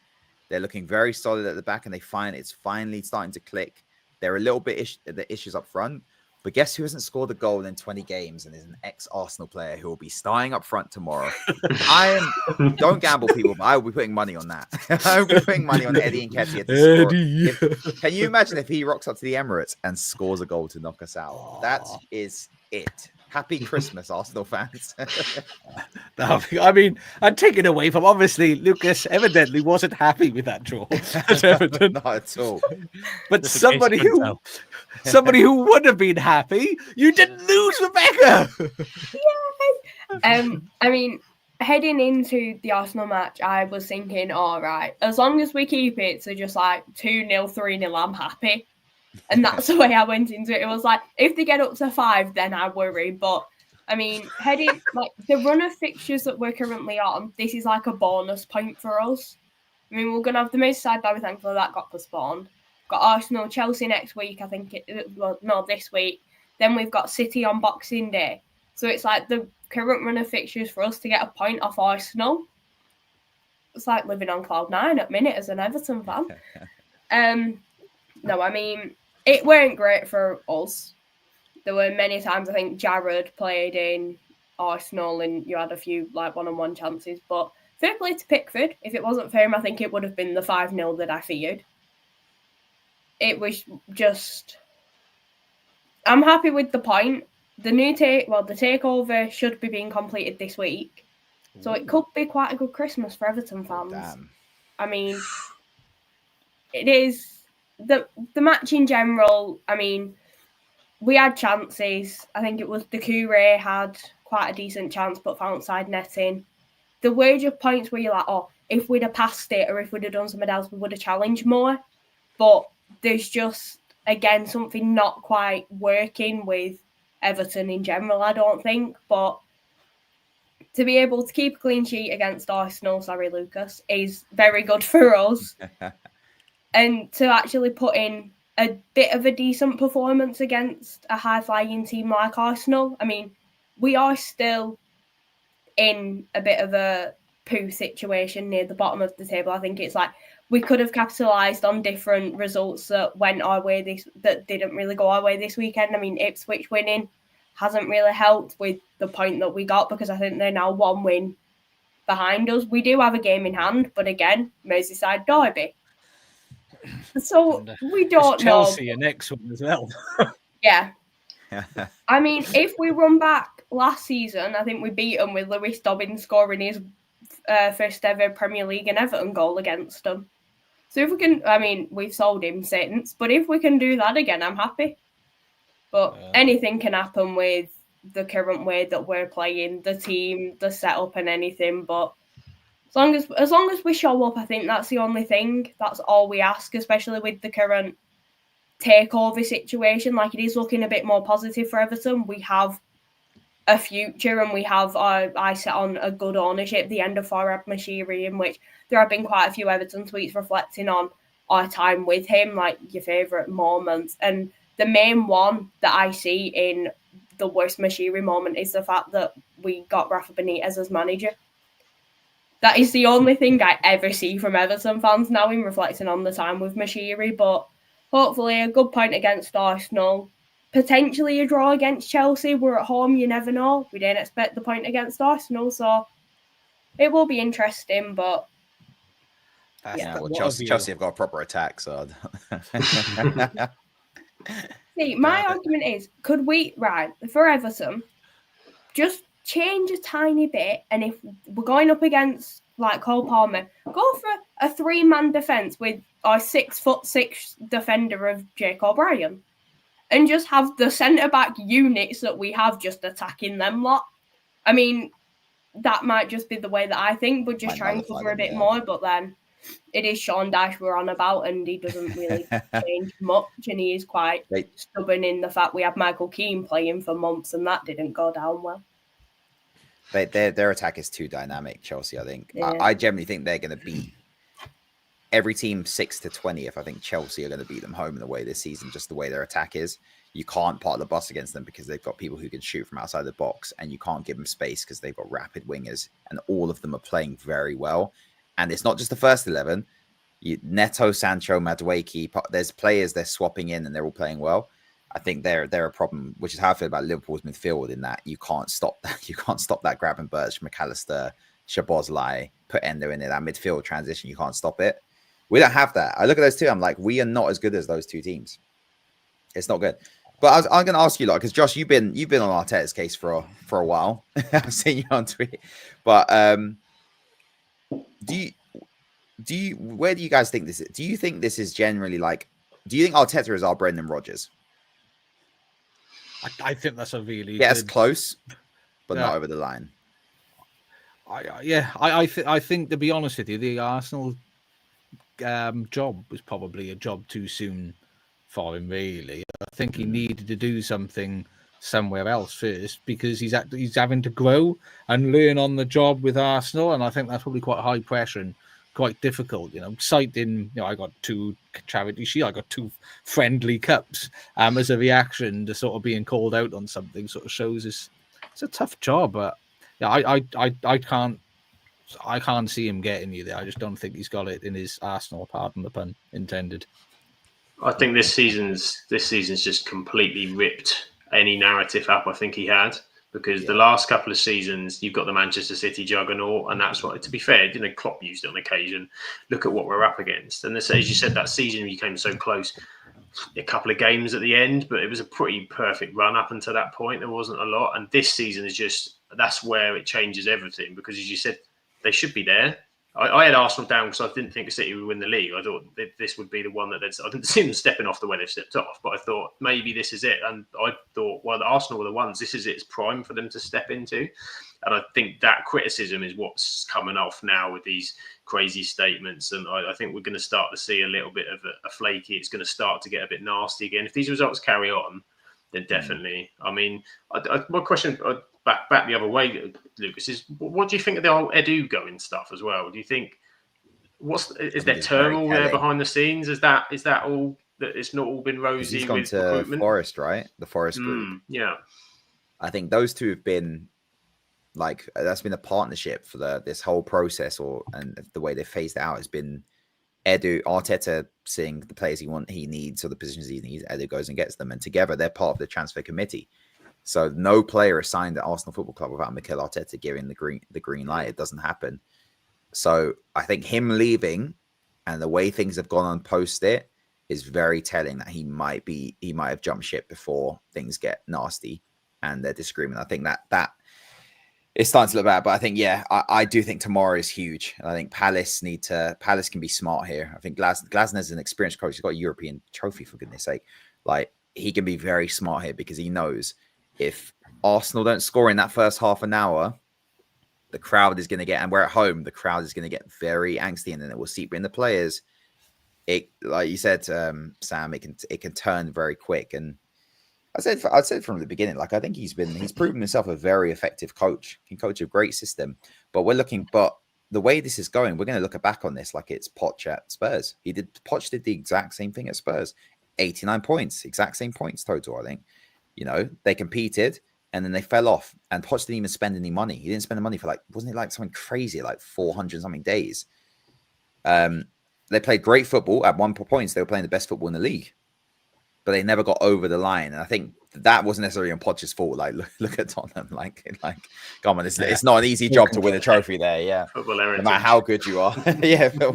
E: They're looking very solid at the back, and it's finally starting to click. They're a little bit the issues up front. But guess who hasn't scored a goal in 20 games and is an ex-Arsenal player who will be starting up front tomorrow? Don't gamble, people, but I will be putting money on that. I will be putting money on Eddie Nketiah to score. Can you imagine if he rocks up to the Emirates and scores a goal to knock us out? That is it. Happy Christmas, Arsenal fans.
A: I mean, I'd take it away from, obviously, Lucas evidently wasn't happy with that draw at Everton.
E: Not at all.
A: But somebody who would have been happy, you didn't lose, Rebecca.
D: I mean, heading into the Arsenal match, I was thinking, all right, as long as we keep it to just like 2-0, 3-0, I'm happy. And that's the way I went into it. It was like, if they get up to 5, then I worry. But I mean, heading like the run of fixtures that we're currently on, this is like a bonus point for us. I mean, we're going to have the most side that we're thankful that got postponed. Got Arsenal, Chelsea next week, I think. This week. Then we've got City on Boxing Day. So it's like the current run of fixtures for us to get a point off Arsenal. It's like living on cloud 9 at minute as an Everton fan. No, I mean, it weren't great for us. There were many times, I think Jared played in Arsenal and you had a few like one-on-one chances. But fair play to Pickford. If it wasn't for him, I think it would have been the 5-0 that I feared. It was just... I'm happy with the point. The takeover should be being completed this week. So it could be quite a good Christmas for Everton fans.
E: Damn.
D: I mean, it is... The match in general, I mean, we had chances. I think it was Doucouré had quite a decent chance, but for outside netting. The wage of points where you're like, oh, if we'd have passed it or if we'd have done something else, we would have challenged more. But there's just, again, something not quite working with Everton in general, I don't think. But to be able to keep a clean sheet against Arsenal, sorry, Lucas, is very good for us. And to actually put in a bit of a decent performance against a high-flying team like Arsenal, I mean, we are still in a bit of a poo situation near the bottom of the table. I think it's like we could have capitalised on different results that went our way that didn't really go our way this weekend. I mean, Ipswich winning hasn't really helped with the point that we got because I think they're now 1 win behind us. We do have a game in hand, but again, Merseyside derby. So we don't know.
A: Chelsea, your next one as well.
D: Yeah. I mean, if we run back last season, I think we beat them with Lewis Dobbins scoring his first ever Premier League and Everton goal against them. So if we can, I mean, we've sold him since, but if we can do that again, I'm happy. But anything can happen with the current way that we're playing, the team, the setup and anything, but as long as we show up, I think that's the only thing. That's all we ask, especially with the current takeover situation. Like, it is looking a bit more positive for Everton. We have a future and we have I set on a good ownership. The end of Farhad Moshiri, in which there have been quite a few Everton tweets reflecting on our time with him, like your favourite moments. And the main one that I see in the worst Moshiri moment is the fact that we got Rafa Benitez as manager. That is the only thing I ever see from Everton fans now in reflecting on the time with Moshiri. But hopefully a good point against Arsenal. Potentially a draw against Chelsea. We're at home, you never know. We didn't expect the point against Arsenal. So it will be interesting, but...
E: Yeah, well, Chelsea have got a proper attack, so...
D: See, my argument is, could we, for Everton, just change a tiny bit, and if we're going up against like Cole Palmer, go for a 3-man defence with our 6'6" defender of Jake O'Brien, and just have the centre-back units that we have just attacking them lot. I mean, that might just be the way that I think, but just try and cover a bit more. But then it is Sean Dyche we're on about, and he doesn't really change much, and he is quite stubborn in the fact we had Michael Keane playing for months, and that didn't go down well.
E: Their attack is too dynamic, Chelsea, I think. Yeah. I generally think they're going to beat every team 6-20. If I think Chelsea are going to beat them home in the way this season, just the way their attack is. You can't part the bus against them because they've got people who can shoot from outside the box, and you can't give them space because they've got rapid wingers, and all of them are playing very well. And it's not just the first 11. Neto, Sancho, Madueke, there's players they're swapping in and they're all playing well. I think they're a problem, which is how I feel about Liverpool's midfield. In that you can't stop that. You can't stop that grab and burst. McAllister, Szoboszlai, put Endo in there. That midfield transition, you can't stop it. We don't have that. I look at those two. I'm like, we are not as good as those two teams. It's not good. But I'm going to ask you, like, because Josh, you've been on Arteta's case for a while. I've seen you on Twitter. But where do you guys think this is? Do you think this is generally like? Do you think Arteta is our Brendan Rodgers?
A: I think that's a really
E: good... close, but not over the line.
A: I think, to be honest with you, the Arsenal job was probably a job too soon for him. Really, I think he needed to do something somewhere else first, because he's having to grow and learn on the job with Arsenal, and I think that's probably quite high pressure and quite difficult. Citing, I got 2 charity shield, I got 2 friendly cups as a reaction to sort of being called out on something, sort of shows it's a tough job. But yeah, I can't see him getting you there. I just don't think he's got it in his arsenal, pardon the pun intended.
B: I think this season's just completely ripped any narrative up I think he had, because the last couple of seasons you've got the Manchester City juggernaut, and that's what, to be fair, Klopp used it on occasion. Look at what we're up against, and as you said, that season you came so close, a couple of games at the end, but it was a pretty perfect run up until that point. There wasn't a lot, and this season is that's where it changes everything, because as you said, they should be there. I had Arsenal down because I didn't think City would win the league. I thought this would be the one that I didn't see them stepping off the way they've stepped off, but I thought maybe this is it. And I thought, well, the Arsenal were the ones. This is its prime for them to step into. And I think that criticism is what's coming off now with these crazy statements. And I think we're going to start to see a little bit of a flaky. It's going to start to get a bit nasty again. If these results carry on, then definitely. I mean, my question... Back the other way, Lucas, is what do you think of the whole Edu going stuff as well? Do you think is there turmoil there behind the scenes? Is that all that it's not all been rosy?
E: He's gone to recruitment? Forest, right? The Forest group.
B: Yeah,
E: I think those two have been like that's been a partnership for this whole process, and the way they phased it out has been Arteta seeing the players he needs or the positions he needs. Edu goes and gets them, and together they're part of the transfer committee. So no player is signed at Arsenal Football Club without Mikel Arteta giving the green light. It doesn't happen. So I think him leaving and the way things have gone on post it is very telling that he might have jumped ship before things get nasty and they're disagreement. I think that it's starting to look bad. But I think I do think tomorrow is huge. And I think Palace can be smart here. I think Glasner's an experienced coach. He's got a European trophy, for goodness sake. Like, he can be very smart here because he knows if Arsenal don't score in that first half an hour, the crowd is going to get, and we're at home, the crowd is going to get very angsty, and then it will seep in the players. It, like you said, Sam, it can turn very quick. And I said from the beginning, like, I think he's proven himself a very effective coach. He can coach a great system, but the way this is going, we're going to look back on this like it's Poch at Spurs. Poch did the exact same thing at Spurs, 89 points, exact same points total, I think. They competed and then they fell off, and Poch didn't even spend any money. He didn't spend the money for wasn't it like something crazy, like 400 something days. They played great football at 1 points. They were playing the best football in the league, but they never got over the line. And I think that wasn't necessarily on Poch's fault. Like, look at Tottenham. Like, come on, it's not an easy job to win a trophy there. Yeah, no matter how good you are. Yeah, but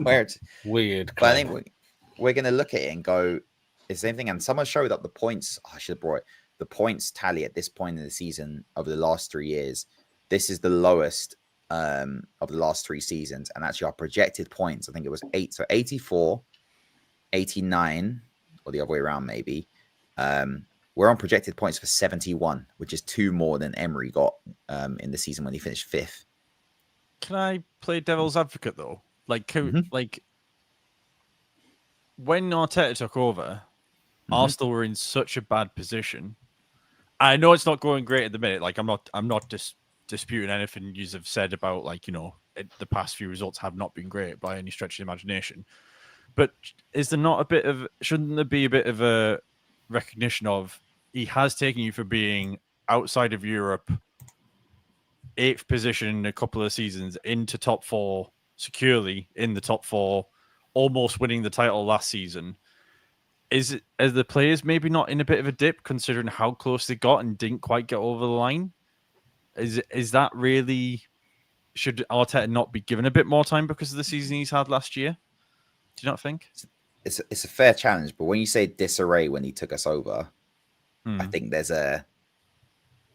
A: weird.
E: But I think we're going to look at it and go, it's the same thing. And someone showed up the points. I should have brought it. The points tally at this point in the season over the last 3 years. This is the lowest of the last 3 seasons. And actually our projected points, I think it was 84, 89, or the other way around maybe. We're on projected points for 71, which is 2 more than Emery got in the season when he finished 5th.
C: Can I play devil's advocate though? Like when Arteta took over, Arsenal were in such a bad position. I know it's not going great at the minute. Like, I'm not disputing anything you have said about, the past few results have not been great by any stretch of the imagination. But is there not shouldn't there be a bit of a recognition of he has taken you from being outside of Europe, 8th position in a couple of seasons, into top 4, securely in the top 4, almost winning the title last season. are the players maybe not in a bit of a dip considering how close they got and didn't quite get over the line? Is that really, should Arteta not be given a bit more time because of the season he's had last year? Do you not think?
E: It's a fair challenge, but when you say disarray when he took us over, I think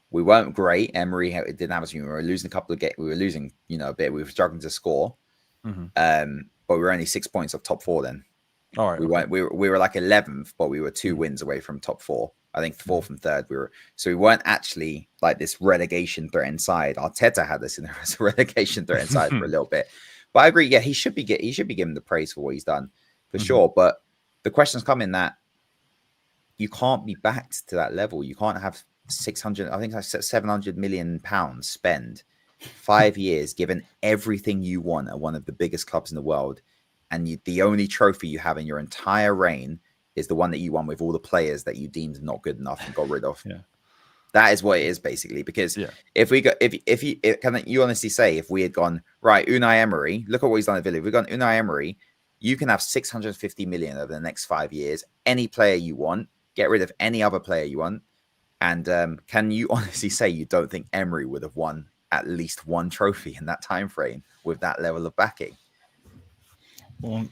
E: we weren't great. Emery, it didn't have us. We were losing a couple of games. We were losing, a bit. We were struggling to score. But we were only 6 points off top 4 then.
C: All right.
E: We were like 11th, but we were 2 wins away from top 4. I think 4th and 3rd. We weren't actually like this relegation threat inside. Arteta had this in there as a relegation threat inside for a little bit. But I agree. Yeah, he should be given the praise for what he's done for sure. But the questions come in that you can't be backed to that level. You can't have 600. I think I said 700 million pounds spend 5 years, given everything you want at one of the biggest clubs in the world, and the only trophy you have in your entire reign is the one that you won with all the players that you deemed not good enough and got rid of.
C: Yeah.
E: That is what it is basically. Because if you honestly say, if we had gone, right, Unai Emery, look at what he's done at Villa. If we've gone Unai Emery, you can have 650 million over the next 5 years. Any player you want, get rid of any other player you want. And can you honestly say you don't think Emery would have won at least one trophy in that time frame with that level of backing?
C: Well,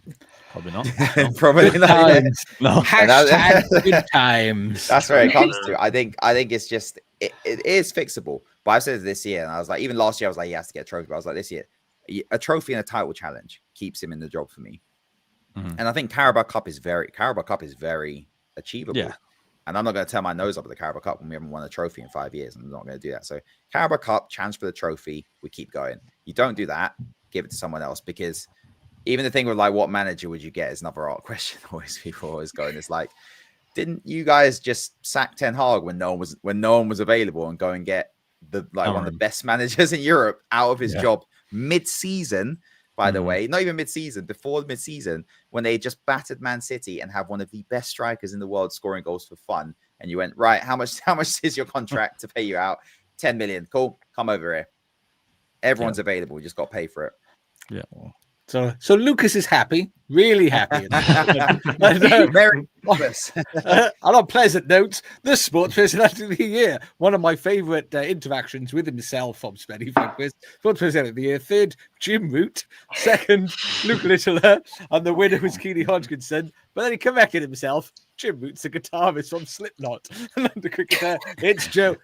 C: probably not.
E: Probably
A: good
E: not.
A: Times.
C: No.
A: Hashtag good times.
E: That's where it comes to. I think it's just it is fixable. But I've said it this year, and I was like, even last year, I was like, he has to get a trophy. But I was like, this year, a trophy and a title challenge keeps him in the job for me. And I think Carabao Cup is very achievable.
C: Yeah.
E: And I'm not going to turn my nose up at the Carabao Cup when we haven't won a trophy in 5 years. I'm not going to do that. So Carabao Cup, chance for the trophy, we keep going. You don't do that, give it to someone else, because even the thing with like, what manager would you get is another art question. Always people always going, it's like, didn't you guys just sack Ten Hag when no one was available and go and get one of the best managers in Europe out of his job mid-season? By the way, not even mid-season, before mid-season, when they just battered Man City and have one of the best strikers in the world scoring goals for fun. And you went, right, how much is your contract to pay you out? 10 million. Cool. Come over here. Everyone's available. You just got to pay for it.
C: Yeah.
A: So Lucas is happy, really happy.
E: Merry Christmas.
A: On a pleasant note, the Sports Personality of the Year. One of my favourite interactions with himself from Spenny Franquist. Sports Personality of the Year. 3rd, Jim Root. 2nd, Luke Littler. And the winner was Keely Hodgkinson. But then he corrected himself. Jim Root's the guitarist from Slipknot. And the cricketer, it's Joe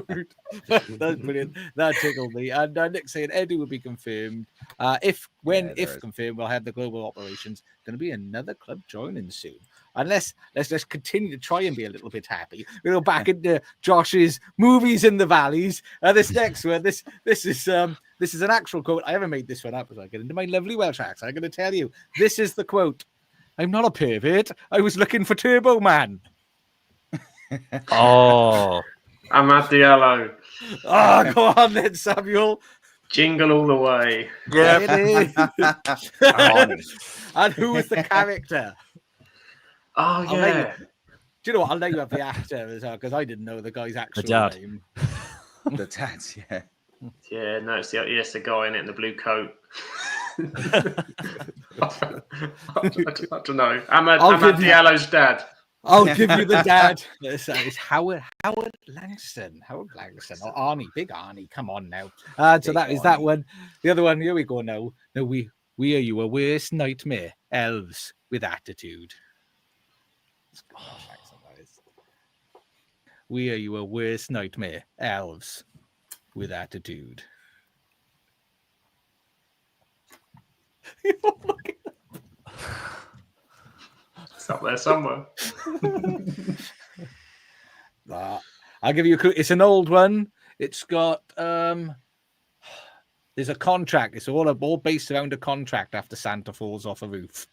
A: Root. That's brilliant. That tickled me. And Nick saying Eddie will be confirmed. If confirmed, we'll have the global operations. Going to be another club joining soon. Let's just continue to try and be a little bit happy. We'll go back into Josh's movies in the valleys. This next one, this is an actual quote. I haven't made this one up as I get into my lovely Welsh accent. I'm going to tell you, this is the quote. I'm not a pervert. I was looking for Turbo Man.
C: Oh,
B: Amad Diallo.
A: Oh, go on then, Samuel.
B: Jingle all the way.
A: Yeah. And who was the character?
B: Oh, yeah.
A: Do you know what? I'll let you have the actor as well, because I didn't know the guy's actual name.
E: The dad, yeah.
B: Yeah, no, it's the guy in it in the blue coat. I don't know. Amad Diallo's dad.
A: I'll give you the dad. It's Howard Langston. Or Arnie. Big Arnie. Come on now. So that is that one. The other one, here we go now. No, we are your worst nightmare. Elves with attitude. We are your worst nightmare. Elves with attitude.
B: It's up there somewhere.
A: I'll give you a clue. It's an old one. It's got there's a contract. It's all based around a contract after Santa falls off a roof.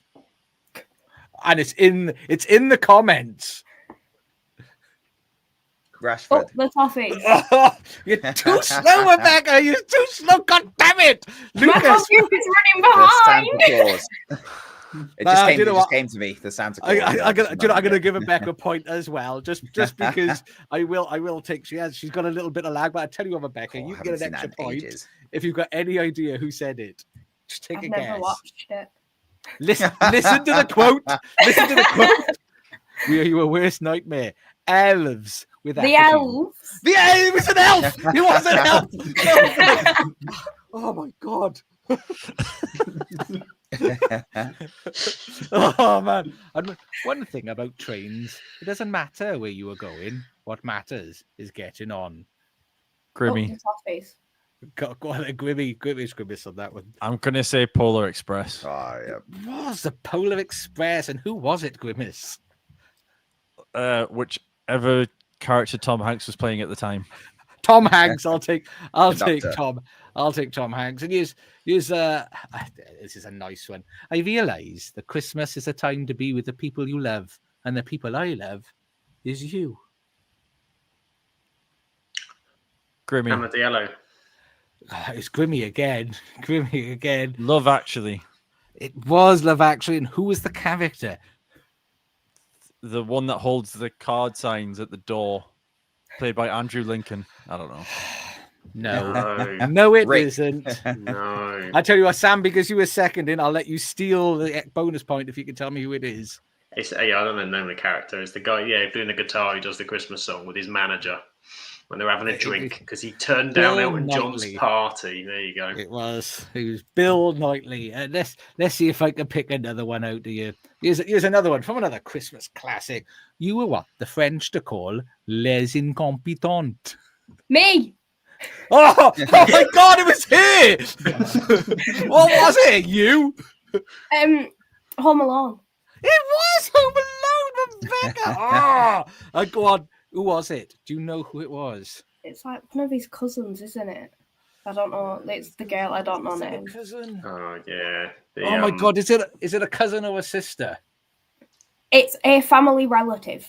A: And it's in the comments.
E: Rashford.
D: Oh, the toffees.
A: Oh, you're too slow, Rebecca. You're too slow. God damn it. Lucas.
D: Is running behind.
E: It just came to me. The Santa Claus.
A: I'm gonna give Rebecca a point as well, just because I will take. She's got a little bit of lag, but I tell you what, Rebecca, you can get an extra point if you've got any idea who said it. Just take a guess.
D: I've never watched it.
A: Listen to the quote. Listen to the quote. Were you a worst nightmare? Elves with
D: The
A: effigy.
D: elves.
A: Yeah, it was an elf. It was an elf. Oh my god. Oh man. And one thing about trains, it doesn't matter where you are going. What matters is getting on.
C: Grimmy.
A: Go on, Grimmy's grimace on that one.
C: I'm gonna say Polar Express.
E: Oh, yeah.
A: It was the Polar Express, and who was it, Grimace?
C: Whichever character Tom Hanks was playing at the time.
A: Tom Hanks. I'll take
E: Conductor.
A: Tom. I'll take Tom Hanks. And use this is a nice one. I realise that Christmas is a time to be with the people you love, and the people I love is you.
C: Grimmy.
B: Armadillo.
A: It's Grimmy again. Grimmy again.
C: Love Actually.
A: It was Love Actually, and who was the character?
C: The one that holds the card signs at the door, played by Andrew Lincoln. I don't know.
A: No, no, it
E: Rick.
A: isn't.
B: No.
A: I tell you what, Sam, because you were second in, I'll let you steal the bonus point if you can tell me who it is.
B: It's I don't know the name of the character. It's the guy, doing the guitar. He does the Christmas song with his manager when they're having a drink because he turned down
A: Bill
B: Elton John's
A: Knightley.
B: party. There you go.
A: It was Bill Knightley. Let's see if I can pick another one out to you. Here's another one from another Christmas classic. You were what the French to call les incompetents.
D: Me.
A: Oh my God! It was here. What was it? You?
D: Home Alone.
A: It was Home Alone, Rebecca. Oh, go on. Who was it? Do you know who it was?
D: It's like one of his cousins, isn't it? I don't know. It's the girl. I don't know
A: Is it a
D: name.
A: cousin?
B: Oh yeah.
A: Oh my God! Is it a cousin or a sister?
D: It's a family relative.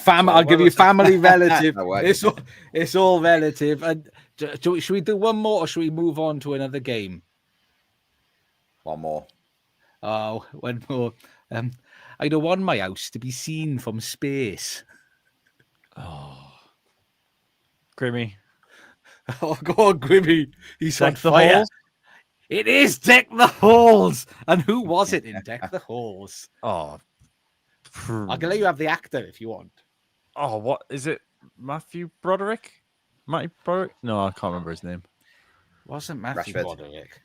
A: I'll give you family relative.
E: No way.
A: It's all relative. And should we do one more, or should we move on to another game?
E: One more.
A: Oh, one more. I don't want my house to be seen from space.
C: Oh, Grimmy.
A: Oh, go on, Grimmy. He's on
C: Deck the
A: fire.
C: Halls?
A: It is Deck the Halls. And who was it in Deck the Halls?
C: Oh,
A: I can let you have the actor if you want.
C: oh, what is it? Matthew Broderick? Matty Broderick? No, I can't remember his name.
A: Wasn't Matthew
E: Rashford.
A: Broderick.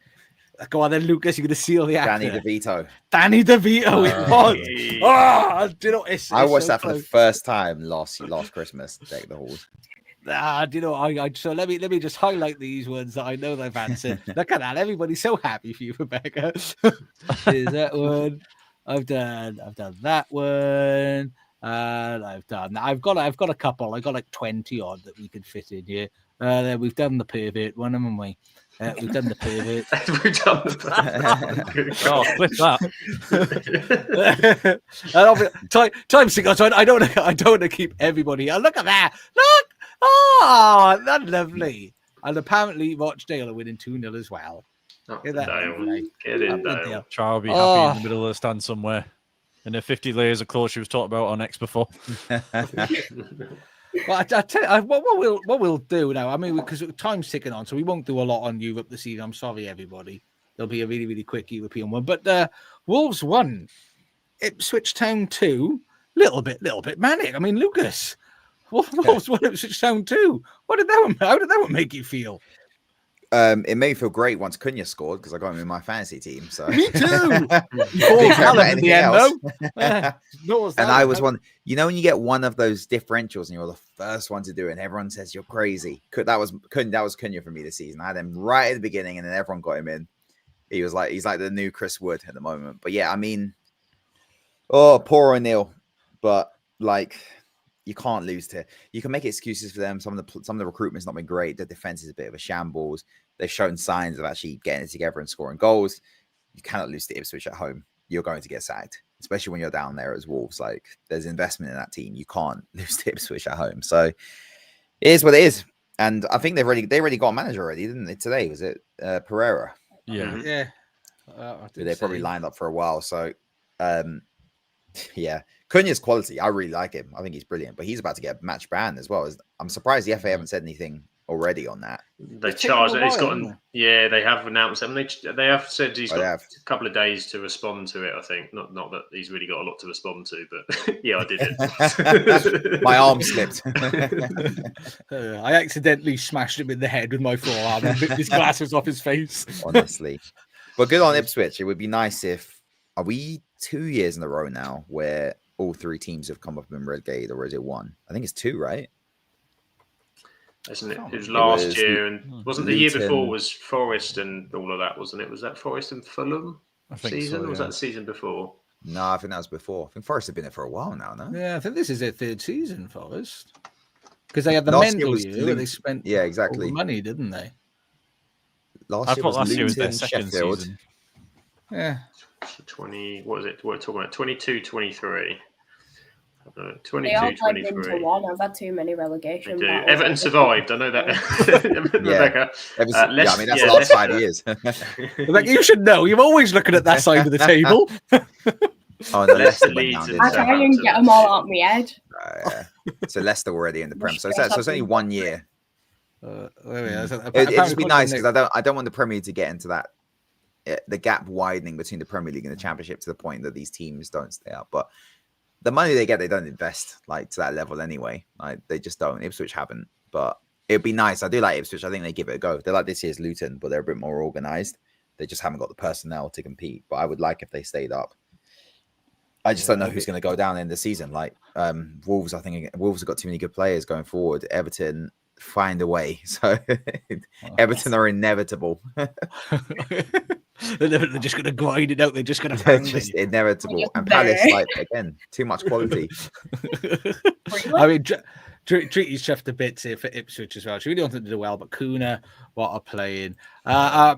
A: Go on then, Lucas. You're going to seal the actor.
E: Danny DeVito.
A: Danny DeVito. It was.
B: Hey.
A: Oh, do you know, it's
E: I watched
A: so
E: that for the
A: close.
E: first time last Christmas. Deck the Halls.
A: Do you know, I so let me just highlight these ones that I know they've answered. Look at that. Everybody's so happy for you, Rebecca. Here's that one. I've done that one. And I've got a couple. I got like 20 odd that we could fit in here. Then we've done the pervert one, haven't we? We've done the pervert.
B: We've done the
C: Oh, flip that.
A: Time single. I don't want to keep everybody here. Look at that. Look. Oh, that's lovely. And apparently, Rochdale are winning 2-0 as well.
B: Up
A: Get
B: the
A: that
B: Dale.
A: right.
B: Get in,
A: Up the
B: Dale.
A: Dale.
C: Char will be happy in the middle of the stand somewhere. In the 50 layers of clothes she was talking about on X before.
A: Well, I tell you, what we'll do now. I mean, because time's ticking on, so we won't do a lot on Europe this season. I'm sorry, everybody. There'll be a really, really quick European one. But Wolves won, Ipswich Town 2. Little bit manic. I mean, Lucas, Wolves won Ipswich Town 2. How did that one make you feel?
E: It made me feel great once Cunha scored because I got him in my fantasy team. So
A: Me too.
E: Didn't
A: Paul
E: care
A: Callum
E: about
A: in the
E: anything
A: end,
E: else.
A: though.
E: And I was one, when you get one of those differentials and you're the first one to do it, and everyone says you're crazy. That was Cunha for me this season. I had him right at the beginning, and then everyone got him in. He's like the new Chris Wood at the moment. But yeah, I mean, poor O'Neill, but like you can't lose to. You can make excuses for them. Some of the recruitment's not been great. The defense is a bit of a shambles. They've shown signs of actually getting it together and scoring goals. You cannot lose to Ipswich at home. You're going to get sacked, especially when you're down there as Wolves. Like there's investment in that team. You can't lose to Ipswich at home. So it is what it is. And I think they already got a manager already, didn't they? Today was it Pereira?
C: Yeah.
A: Yeah.
E: They probably lined up for a while. So yeah, Cunha's quality. I really like him. I think he's brilliant. But he's about to get a match ban as well. I'm surprised the FA haven't said anything already on that.
B: They
A: It's taken
B: charged.
A: a
B: It's
A: while,
B: gotten.
A: hasn't
B: Yeah, they have announced them. They have said he's
E: Oh, they
B: got
E: have.
B: a couple of days to respond to it. I think not that he's really got a lot to respond to, but yeah, I did it.
E: My arm slipped.
A: I accidentally smashed him in the head with my forearm and ripped his glasses off his face.
E: Honestly. But good on Ipswich. It would be nice if, are we 2 years in a row now where all three teams have come up and been relegated, or is it one? I think it's two, right?
B: Isn't it? It was last year, and wasn't the year
E: Luton.
B: before was Forest and all of that, wasn't it? Was that Forest and Fulham
C: I think
B: season,
C: so,
B: or was
C: yeah.
B: that the season before?
E: No, I think that was before. I think Forest have been there for a while now, no?
A: Yeah, I think this is their third season, Forest. Because they had the
E: Last year
A: mental
E: was
A: year where they
E: Luton.
A: spent
E: Yeah,
A: all
E: exactly.
A: the money, didn't they?
E: Last
C: I
E: year
C: thought
E: was
C: last year was their
E: Luton,
C: second
E: Sheffield.
C: season.
A: Yeah.
B: So 20. What was it? We're talking about 22, 23.
D: They all
B: 22,
D: played into
B: 23.
D: one. I've had too many
B: They
D: relegation
B: do.
D: battles.
B: Everton survived. I know that. Rebecca.
E: Yeah, I mean, that's the last 5 years.
A: Like, you should know. You're always looking at that side of the table.
E: Oh, no,
B: Leicester
E: Leicester went
B: leads
E: down,
B: in
E: didn't
D: I
E: they?
D: try and get them all out my head.
E: Yeah. So Leicester already in the Prem. So
D: Stress
E: it's only
D: up.
E: 1 year.
A: There we are. So
E: It'd just be
A: apparently
E: nice because I don't want the Premier League to get into that the gap widening between the Premier League and the Championship to the point that these teams don't stay up. But the money they get, they don't invest like to that level anyway. Like they just don't. Ipswich haven't, but it'd be nice. I do like Ipswich. I think they give it a go. They're like this year's Luton, but they're a bit more organized. They just haven't got the personnel to compete. But I would like if they stayed up. I just don't know who's going to go down in the season. Like Wolves, I think Wolves have got too many good players going forward. Everton find a way. So Everton are inevitable.
A: They're just going to grind it out. They're just going to
E: They're
A: pound
E: just
A: it.
E: inevitable.
D: Just
E: And Palace,
D: there.
E: like again, too much quality.
A: I mean, Treaty's chuffed to bits here for Ipswich as well. She really wanted to do well, but Kuna, what a playing. But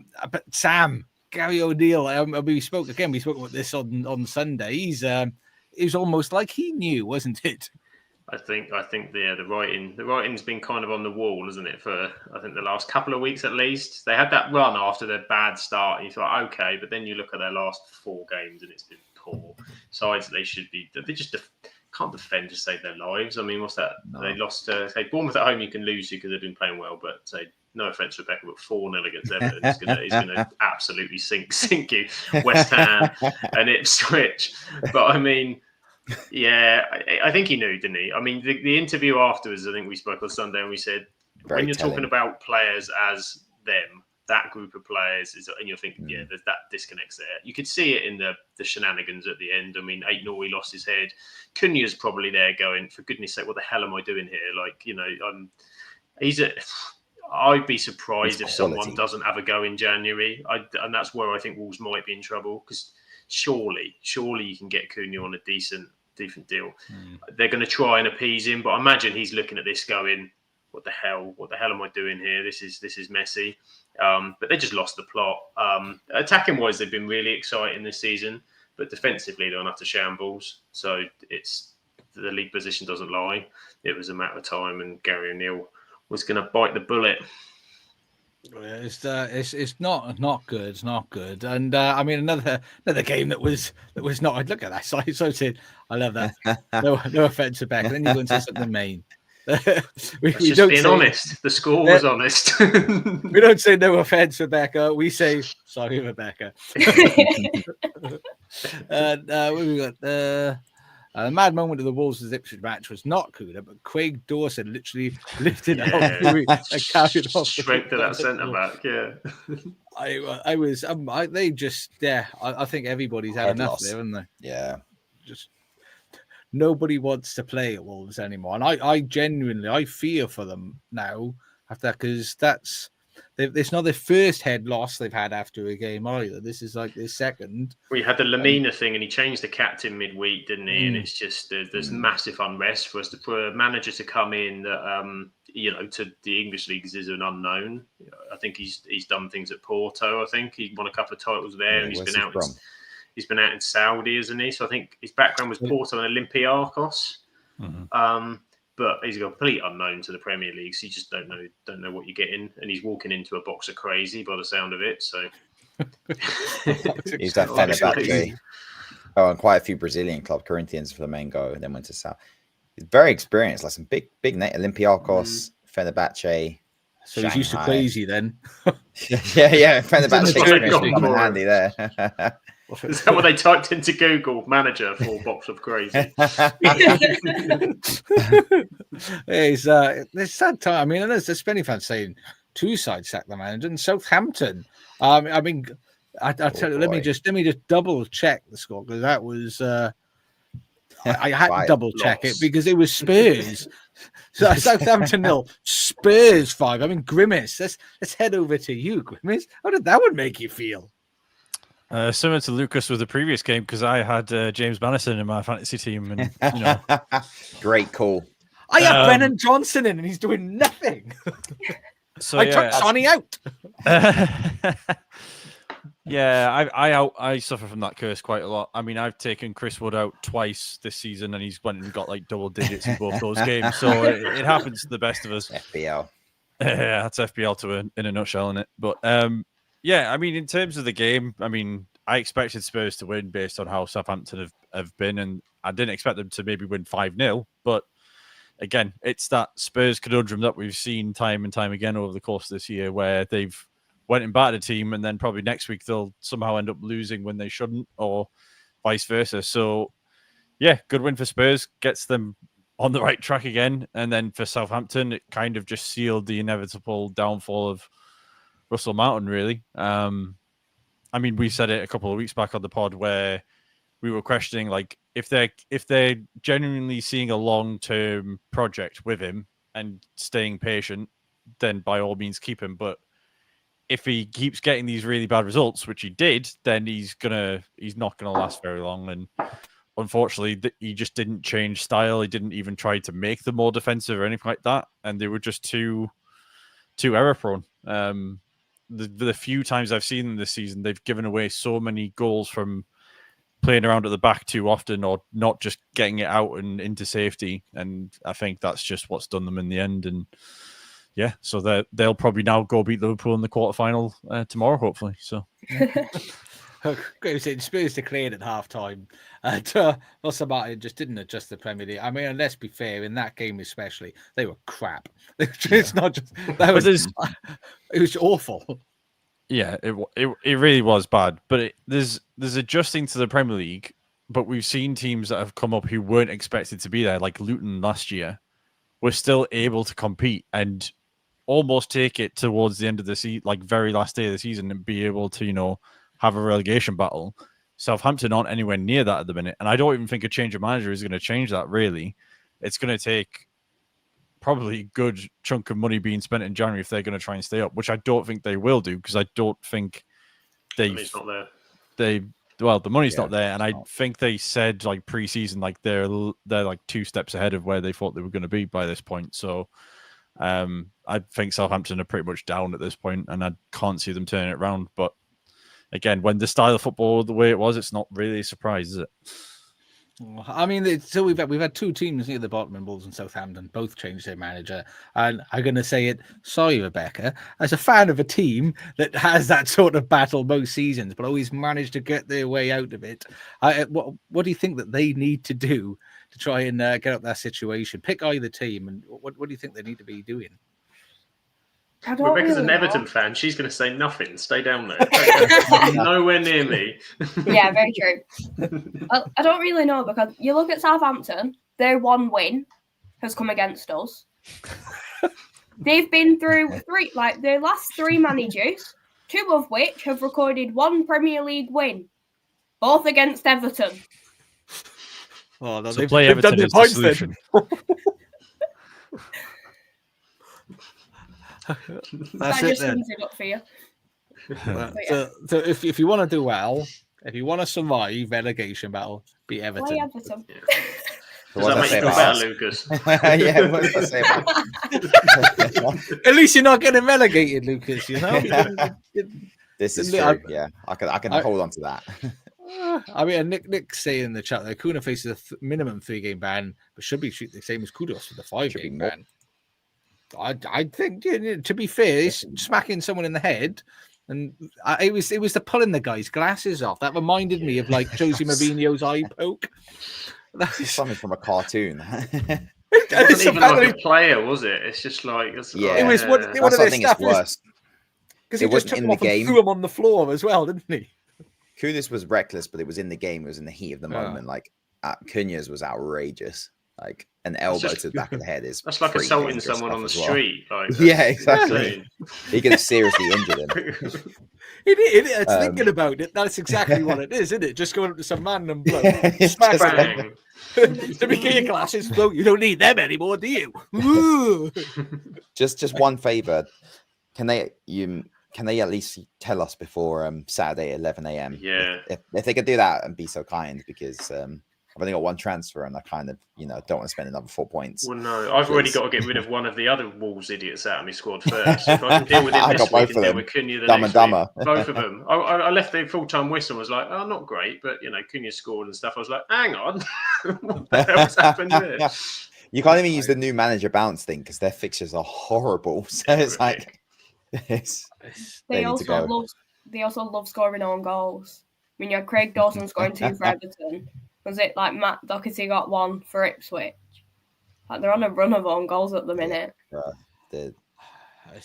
A: Sam, Gary O'Neill, we spoke about this on Sunday. It was almost like he knew, wasn't it?
B: I think the writing's been kind of on the wall, isn't it? For I think the last couple of weeks at least. They had that run after their bad start, and you thought, okay, but then you look at their last 4 games and it's been poor. Sides they just can't defend to save their lives. I mean, what's that?
E: No.
B: They lost say Bournemouth at home. You can lose because they've been playing well, but say no offense, Rebecca, but 4-0 against Everton is going to absolutely sink you. West Ham and Ipswich, but I mean. Yeah, I think he knew, didn't he? I mean, the interview afterwards, I think we spoke on Sunday and we said,
E: Very
B: when you're
E: telling.
B: talking about players as them, that group of players, and you're thinking, yeah, there's that disconnects there. You could see it in the shenanigans at the end. I mean, 8-0, he lost his head. Cunha's probably there going, for goodness sake, what the hell am I doing here? Like, you know, I'd be surprised if someone doesn't have a go in January. And that's where I think Wolves might be in trouble because surely you can get Cunha on a decent deal. They're going to try and appease him, but I imagine he's looking at this going, what the hell am I doing here? This is messy. But they just lost the plot. Attacking wise, they've been really exciting this season, but defensively they're on utter shambles. So it's the league position doesn't lie. It was a matter of time, and Gary O'Neill was going to bite the bullet.
A: It's not good. And I mean another game that was not. Look at that side. So I love that. No offense, Rebecca. Then you go into something main. we
B: just
A: don't
B: being
A: say,
B: honest. The score was honest.
A: We don't say no offense, Rebecca. We say sorry, Rebecca. What we got? The mad moment of the Wolves' Ipswich match was not Kuna, but Craig Dawson literally lifted up and carried off.
B: Straight to that centre back, yeah.
A: I think everybody's had enough there, haven't they?
E: Yeah.
A: Just nobody wants to play at Wolves anymore. And I genuinely fear for them now after that, because it's not their first head loss they've had after a game either. This is like their second.
B: We had the Lamina thing, and he changed the captain midweek, didn't he? And it's just there's massive unrest for a manager to come in that to the English leagues is an unknown. I think he's done things at Porto. I think he won a couple of titles there, and he's been out. He's been out in Saudi, isn't he? So I think his background was Porto and Olympiacos. But he's a complete unknown to the Premier League. So you just don't know what you're getting, and he's walking into a box of crazy by the sound of it. So
E: he's that Fenerbahce. And quite a few Brazilian club, Corinthians, Flamengo, and then went to South. He's very experienced, like some big name, Olympiacos, Fenerbahce.
A: So he's used to
E: Shanghai.
A: crazy then.
E: yeah. Fenerbahce
B: It's
E: experience come in handy there.
B: Is that what they typed into Google? Manager for box of crazy.
A: It's sad time. I mean, there's many fans saying two sides sack the manager, and Southampton. I mean, I tell you, let me just double check the score, because that was. I had to double check it because it was Spurs. So Southampton 0, Spurs 5. I mean, Grimace. Let's head over to you, Grimace. How did that one make you feel?
C: Similar to Lucas with the previous game, because I had James Madison in my fantasy team, and you know,
E: great call.
A: I have Brennan Johnson in, and he's doing nothing.
C: So
A: I took Sonny out.
C: Yeah, I suffer from that curse quite a lot. I mean, I've taken Chris Wood out twice this season, and he's went and got like double digits in both those games. So it happens to the best of us.
E: FPL.
C: Yeah, that's FPL in a nutshell, isn't it? But yeah, I mean, in terms of the game, I mean, I expected Spurs to win based on how Southampton have been, and I didn't expect them to maybe win 5-0. But again, it's that Spurs conundrum that we've seen time and time again over the course of this year, where they've went and battered a team, and then probably next week they'll somehow end up losing when they shouldn't, or vice versa. So, yeah, good win for Spurs, gets them on the right track again. And then for Southampton, it kind of just sealed the inevitable downfall of Russell Mountain, really. I mean, we said it a couple of weeks back on the pod where we were questioning, like, if they're genuinely seeing a long-term project with him and staying patient, then by all means keep him. But if he keeps getting these really bad results, which he did, then he's not gonna last very long. And unfortunately, he just didn't change style. He didn't even try to make them more defensive or anything like that, and they were just too error prone. The few times I've seen them this season, they've given away so many goals from playing around at the back too often, or not just getting it out and into safety. And I think that's just what's done them in the end. And yeah, so they'll probably now go beat Liverpool in the quarterfinal tomorrow, hopefully. So,
A: Spurs declared at halftime. Russell Martin just didn't adjust the Premier League. I mean, and let's be fair, in that game especially, they were crap. It's not just that was. It was awful.
C: Yeah, it really was bad. But there's adjusting to the Premier League. But we've seen teams that have come up who weren't expected to be there, like Luton last year, were still able to compete and almost take it towards the end of the season, like very last day of the season, and be able to, you know, have a relegation battle. Southampton aren't anywhere near that at the minute. And I don't even think a change of manager is going to change that, really. It's going to take probably a good chunk of money being spent in January if they're going to try and stay up, which I don't think they will do, because I don't think the money's not there. And I think they said, like, pre-season, like they're like 2 steps ahead of where they thought they were going to be by this point. So I think Southampton are pretty much down at this point, and I can't see them turning it around. But again, when the style of football the way it was, it's not really a surprise, is it?
A: I mean, so we've had 2 teams near the bottom in Wolves and Southampton, both changed their manager. And I'm going to say it, sorry, Rebecca, as a fan of a team that has that sort of battle most seasons, but always managed to get their way out of it. What do you think that they need to do to try and get up that situation? Pick either team, and what do you think they need to be doing?
B: Rebecca's an Everton fan. She's going to say nothing. Stay down there. Nowhere near me.
D: Yeah, very true. I don't really know, because you look at Southampton, their one win has come against us. They've been through their last 3 managers, 2 of which have recorded 1 Premier League win, both against Everton.
A: Oh, no,
C: so play Everton as the solution.
A: That's
D: that
A: it
D: just
A: then.
D: sums it up for you.
A: So if you want to do well, if you want to survive relegation battle, beat Everton.
D: Play Everton.
B: Yeah. Does that make you feel better, Lucas?
E: Yeah, what does that say about?
A: At least you're not getting relegated, Lucas. You know.
E: This is true. Yeah, I can hold on to that.
A: I mean, Nick's saying in the chat that Kuna faces a minimum 3-game ban, but should be treated the same as Kudos with a 5-game ban. I think, to be fair, he's smacking someone in the head, and it was the pulling the guy's glasses off. That reminded me of like Jose Mourinho's eye poke.
E: That's something from a cartoon.
B: It wasn't
A: It's
B: even like
A: apparently-
B: a player, was it? It's just like
E: Yeah.
A: It was one
E: That's
A: of
E: what
A: their
E: I think is
A: staff
E: worse.
A: because he
E: It
A: just
E: wasn't
A: took
E: in
A: him
E: the
A: off and
E: game.
A: threw him on the floor as well, didn't he?
E: Kudus was reckless, but it was in the game. It was in the heat of the
A: Yeah.
E: moment. Like Cunha's was outrageous. Like an elbow
B: just-
E: to the back of the head is
B: That's like
E: pretty
B: assaulting
E: dangerous
B: someone on the
E: stuff as well.
B: street. Like,
E: Yeah,
B: that's
E: exactly.
B: insane.
E: He could have seriously injured him.
A: It's thinking about it. That's exactly what it is, isn't it? Just going up to some man and blow,
E: It's
A: smack
E: just-
A: him.
B: Bang.
A: To be your glasses, blow. You don't need them anymore, do you? Ooh.
E: Just one favor. Can they at least tell us before Saturday 11 a.m.
B: Yeah.
E: If they could do that and be so kind, because I've only got one transfer and I kind of don't want to spend another 4 points.
B: Well, no, I've already
E: Please.
B: got to get rid of one of the other Wolves idiots out of my squad first. If I can deal with him
E: I
B: this
E: got
B: week
E: both
B: and
E: of
B: deal
E: them.
B: with Cunha the
E: Dumb
B: next
E: and
B: week,
E: dumber.
B: both of them. I left the full-time whistle and was like, oh, not great, but, Cunha scored and stuff. I was like, hang on. What the hell's happened here?
E: You can't even use the new manager bounce thing because their fixtures are horrible. So it's like they
D: They
E: need to go.
D: also love scoring own goals. I mean, you had Craig Dawson scoring 2 for Everton. Was it like Matt Doherty got 1 for Ipswich? Like they're on a run of own goals at the minute.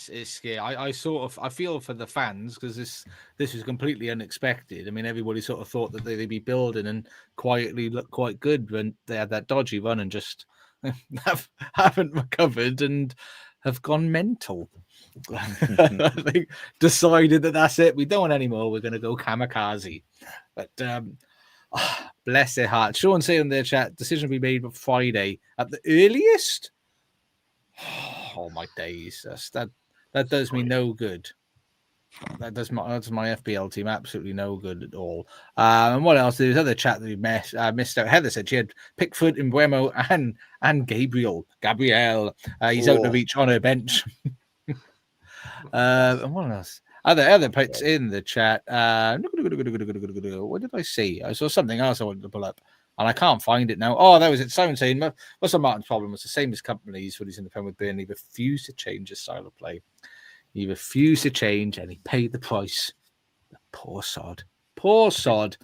A: It's scary. I feel for the fans because this is completely unexpected. I mean, everybody sort of thought that they'd be building and quietly look quite good when they had that dodgy run and just haven't recovered and have gone mental. They decided that that's it. We don't want any more. We're going to go kamikaze. But bless their heart. Sean say in their chat, decision will be made for Friday at the earliest. Oh my days! That does me no good. That does my FPL team absolutely no good at all. And what else? There's other chat that we missed out. Heather said she had Pickford, Mbeumo, and Gabriel. He's out of reach on her bench. And what else? Other picks in the chat. What did I see? I saw something else I wanted to pull up, and I can't find it now. Oh, that was it. Simon saying, Russell Martin's problem was the same as companies when he's in the Premier with Burnley. He refused to change his style of play. He refused to change, and he paid the price. The poor sod. Poor sod.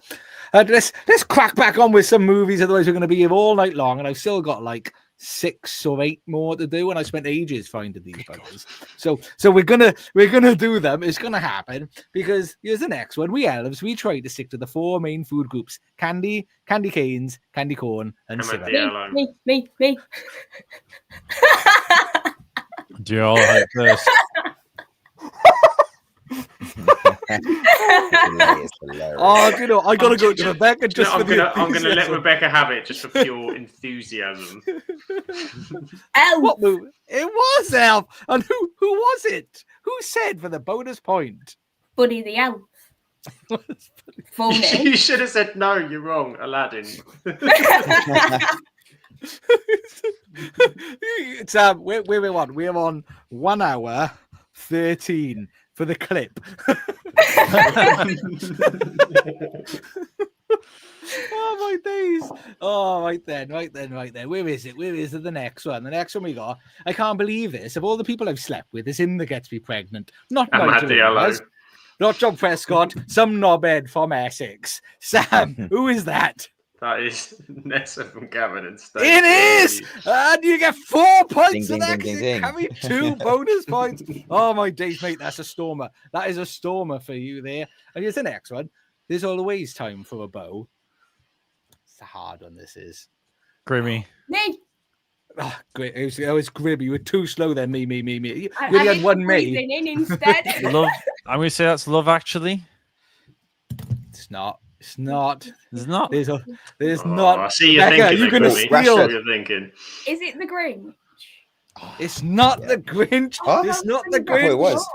A: Let's crack back on with some movies, otherwise we're going to be here all night long, and I've still got like 6 or 8 more to do, and I spent ages finding these buggers. So we're gonna do them. It's gonna happen because here's the next one. We elves, we try to stick to the 4 main food groups: candy canes, candy corn, and syrup.
D: Me.
C: Do you all like this?
E: Hilarious.
A: Oh, I gotta go to Rebecca just for the
B: I'm gonna let
A: enthusiasm.
B: Rebecca have it just for pure enthusiasm.
D: Elf.
A: What movie? It was Elf. And who was it? Who said for the bonus point?
D: Buddy the Elf. Full name.
B: You should have said no. You're wrong, Aladdin.
A: It's where we're on. We're on 1 hour 13 for the clip. Oh my days. Oh, right then. Where is it? The next one? The next one we got. I can't believe this. Of all the people I've slept with, it's him that gets me pregnant. Not
B: Ahmad
A: Nigel
B: Diallo.
A: Williams, not John Prescott, some knobhead from Essex. Sam, who is that?
B: That is Nessa from Gavin and Stacey.
A: It is! And you get 4 points
E: Ding,
A: for
E: ding,
A: that
E: ding,
A: because
E: ding,
A: you
E: ding.
A: carried 2 bonus points. Oh my days, mate, that's a stormer. That is a stormer for you there. And here's the next one. There's always time for a bow. It's a hard one, this is.
C: Grimmy.
D: Me.
A: Oh, great. It was grim. You were too slow then. Me. You
D: I
A: only had
D: did
A: one me.
D: breathing in instead.
C: Love. I'm going to say that's Love Actually.
A: It's not. It's not.
C: There's not.
A: There's
B: Oh,
A: not.
B: I see you're
A: Becca,
B: thinking.
A: you're gonna
B: Grimmy.
A: steal.
B: That's what you're thinking.
D: Is it the Grinch?
A: It's not
E: Yeah.
A: the Grinch.
E: Huh?
A: It's not the
E: I thought it
A: Grinch.
E: was.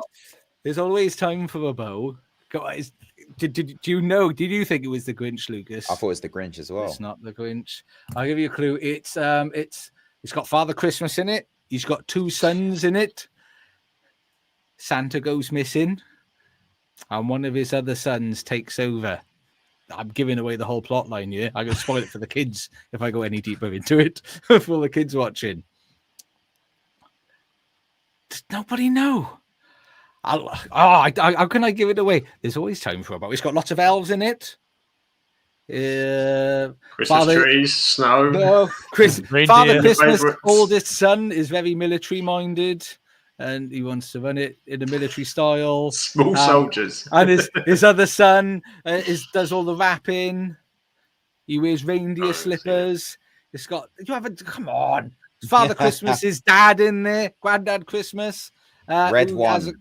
A: There's always time for a bow. Guys, did you know? Did you think it was the Grinch, Lucas?
E: I thought it was the Grinch as well.
A: It's not the Grinch. I'll give you a clue. It's got Father Christmas in it. He's got 2 sons in it. Santa goes missing, and one of his other sons takes over. I'm giving away the whole plot line here. I'm going to spoil it for the kids if I go any deeper into it for all the kids watching. Does nobody know? How can I give it away? There's always time for a bow. It's got lots of elves in it.
B: Christmas
A: Father-
B: trees, snow.
A: No,
C: Reindeer.
A: Father Christmas'
B: Favourites.
A: oldest son is very military-minded, and he wants to run it in a military style.
B: Small soldiers.
A: And his other son does all the rapping. He wears reindeer
B: Oh,
A: slippers. It's got come on. Father Christmas, his dad in there, Granddad Christmas.
E: Red
A: who
E: one.
A: has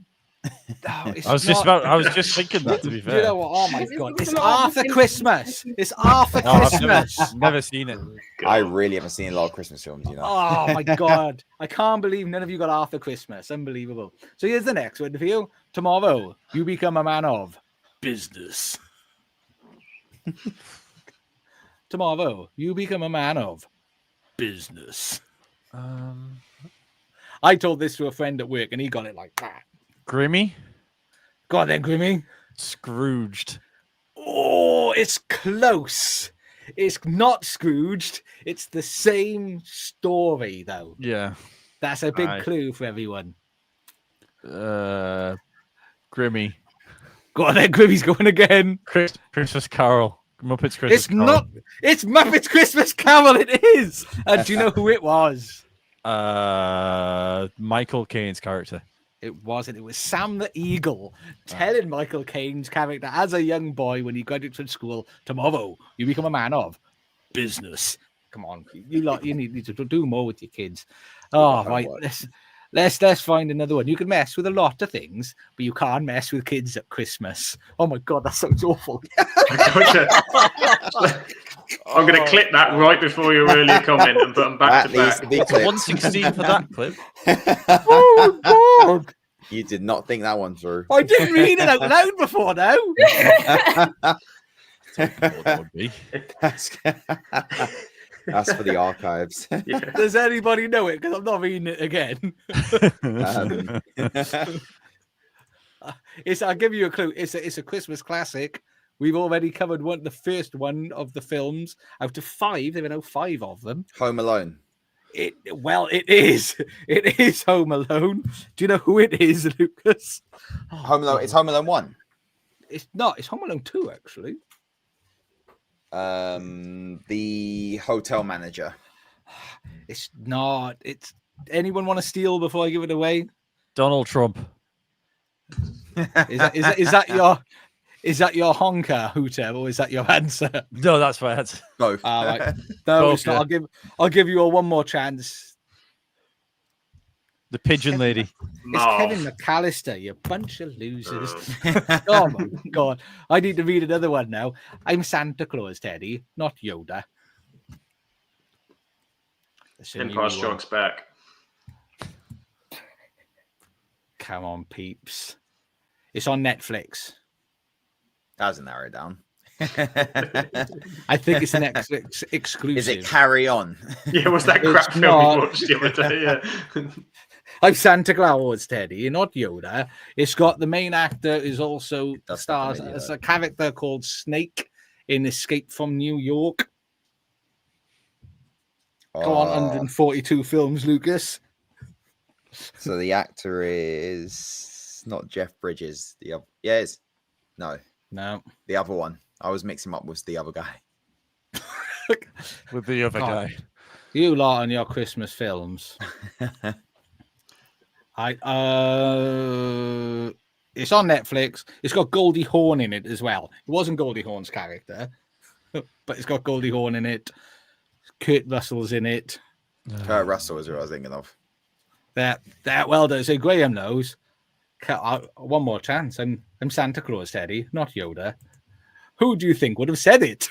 A: it's
C: I was just thinking that, to be
A: Do you know
C: fair.
A: what? Oh my
D: This is
A: god! It's
D: not
A: Arthur
D: the
A: Christmas. It's Arthur
C: No, I've
A: Christmas.
C: never seen it.
E: I really haven't seen a lot of Christmas films, you know.
A: Oh my god! I can't believe none of you got Arthur Christmas. Unbelievable. So here's the next one for you. Tomorrow, you become a man of business. Tomorrow, you become a man of business. I told this to a friend at work, and he got it like that.
C: Grimmy?
A: Go on then, Grimmy.
C: Scrooged.
A: Oh, it's close. It's not Scrooged. It's the same story, though.
C: Yeah.
A: That's a big
C: Aye.
A: clue for everyone.
C: Grimmy.
A: Go on then, Grimmy's going again.
C: Christmas Carol. Muppets Christmas
A: It's
C: Carol.
A: not. It's Muppets Christmas Carol. It is. And do you know who it was?
C: Michael Caine's character.
A: It wasn't. It was Sam the Eagle telling Michael Caine's character as a young boy when he graduates from school, tomorrow you become a man of business. Come on, you need to do more with your kids. Oh, right. Let's find another one. You can mess with a lot of things, but you can't mess with kids at Christmas. Oh my god, that sounds awful.
B: I'm going to clip that right before your earlier comment and put them back
E: That
B: to
E: needs
B: back.
E: to be
C: What's
E: clipped.
C: 116 for that clip?
A: Oh god.
E: You did not think that one through.
A: I didn't read it out loud before now.
C: That would be.
E: That's for the archives.
B: Yeah.
A: Does anybody know it? Because I'm not reading it again. I'll give you a clue. It's a Christmas classic. We've already covered the first one of the films out of 5. There are now 5 of them.
E: Home Alone.
A: It is. It is Home Alone. Do you know who it is, Lucas?
E: Home Alone. It's Home Alone 1.
A: It's not. It's Home Alone 2, actually.
E: The hotel manager.
A: It's not. It's anyone want to steal before I give it away?
C: Donald Trump.
A: Is that your honker, Hooter, or is that your answer?
C: No, that's my answer.
E: Both.
A: All right. No,
C: Both,
A: it's not. I'll give you all one more chance.
C: The pigeon lady.
A: It's
B: Marv.
A: Kevin McAllister, you bunch of losers. Oh my god. I need to read another one now. I'm Santa Claus, Teddy, not Yoda. That's a new
B: Empire
A: one.
B: Strikes Back.
A: Come on, peeps. It's on Netflix.
E: That was a narrow down.
A: I think it's an exclusive.
E: Is it Carry On?
B: Yeah, what's that crap
A: It's
B: film
A: not.
B: we watched the other day? Yeah.
A: I'm Santa Claus, Teddy, not Yoda. It's got the main actor is also
E: That's
A: stars
E: definitely
A: as a character called Snake in Escape from New York. Go on, 142 films, Lucas.
E: So the actor is not Jeff Bridges. The other, yeah, it's no,
A: No.
E: the other one. I was mixing him up with the other guy.
C: With the other
A: God.
C: guy.
A: You lot on your Christmas films. It's on Netflix. It's got Goldie Hawn in it as well. It wasn't Goldie Hawn's character, but it's got Goldie Hawn in it. Kurt Russell's in it.
E: Kurt Russell is who I was thinking of.
A: That well done. So Graham knows. One more chance. I'm Santa Claus, Teddy, not Yoda. Who do you think would have said it?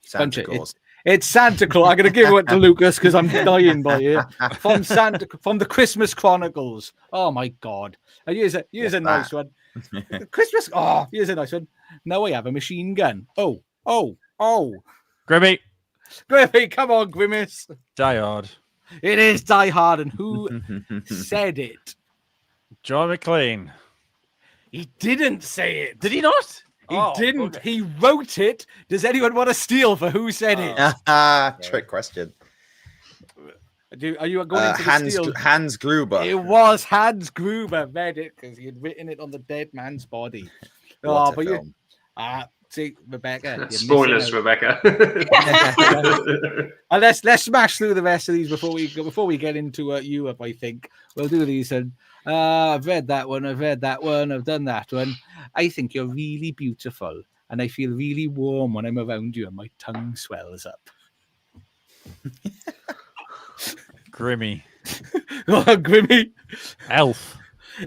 E: Santa Claus.
A: It's Santa Claus. I'm going to give it to Lucas because I'm dying by it. From the Christmas Chronicles. Oh my God! Here's a nice one. Christmas. Oh, here's a nice one. Now I have a machine gun. Oh.
C: Grimmy.
A: Grimmy, come on, Grimace.
C: Die Hard.
A: It is Die Hard, and who said it?
C: John McClane.
A: He didn't say it.
C: Did he not?
A: He didn't.
C: Okay.
A: He wrote it. Does anyone want to steal for who said it?
E: Trick question.
A: Are you going into the steal?
E: Hans Gruber.
A: It was Hans Gruber read it because he had written it on the dead man's body.
E: What a
A: but
E: film.
A: See, Rebecca. you're missing
B: Spoilers,
A: out.
B: Rebecca.
A: And let's smash through the rest of these before we get into Europe. I think we'll do these. And I've read that one. I've done that one. I think you're really beautiful, and I feel really warm when I'm around you, and my tongue swells up.
C: Grimmy.
A: Oh, Grimmy.
C: Elf.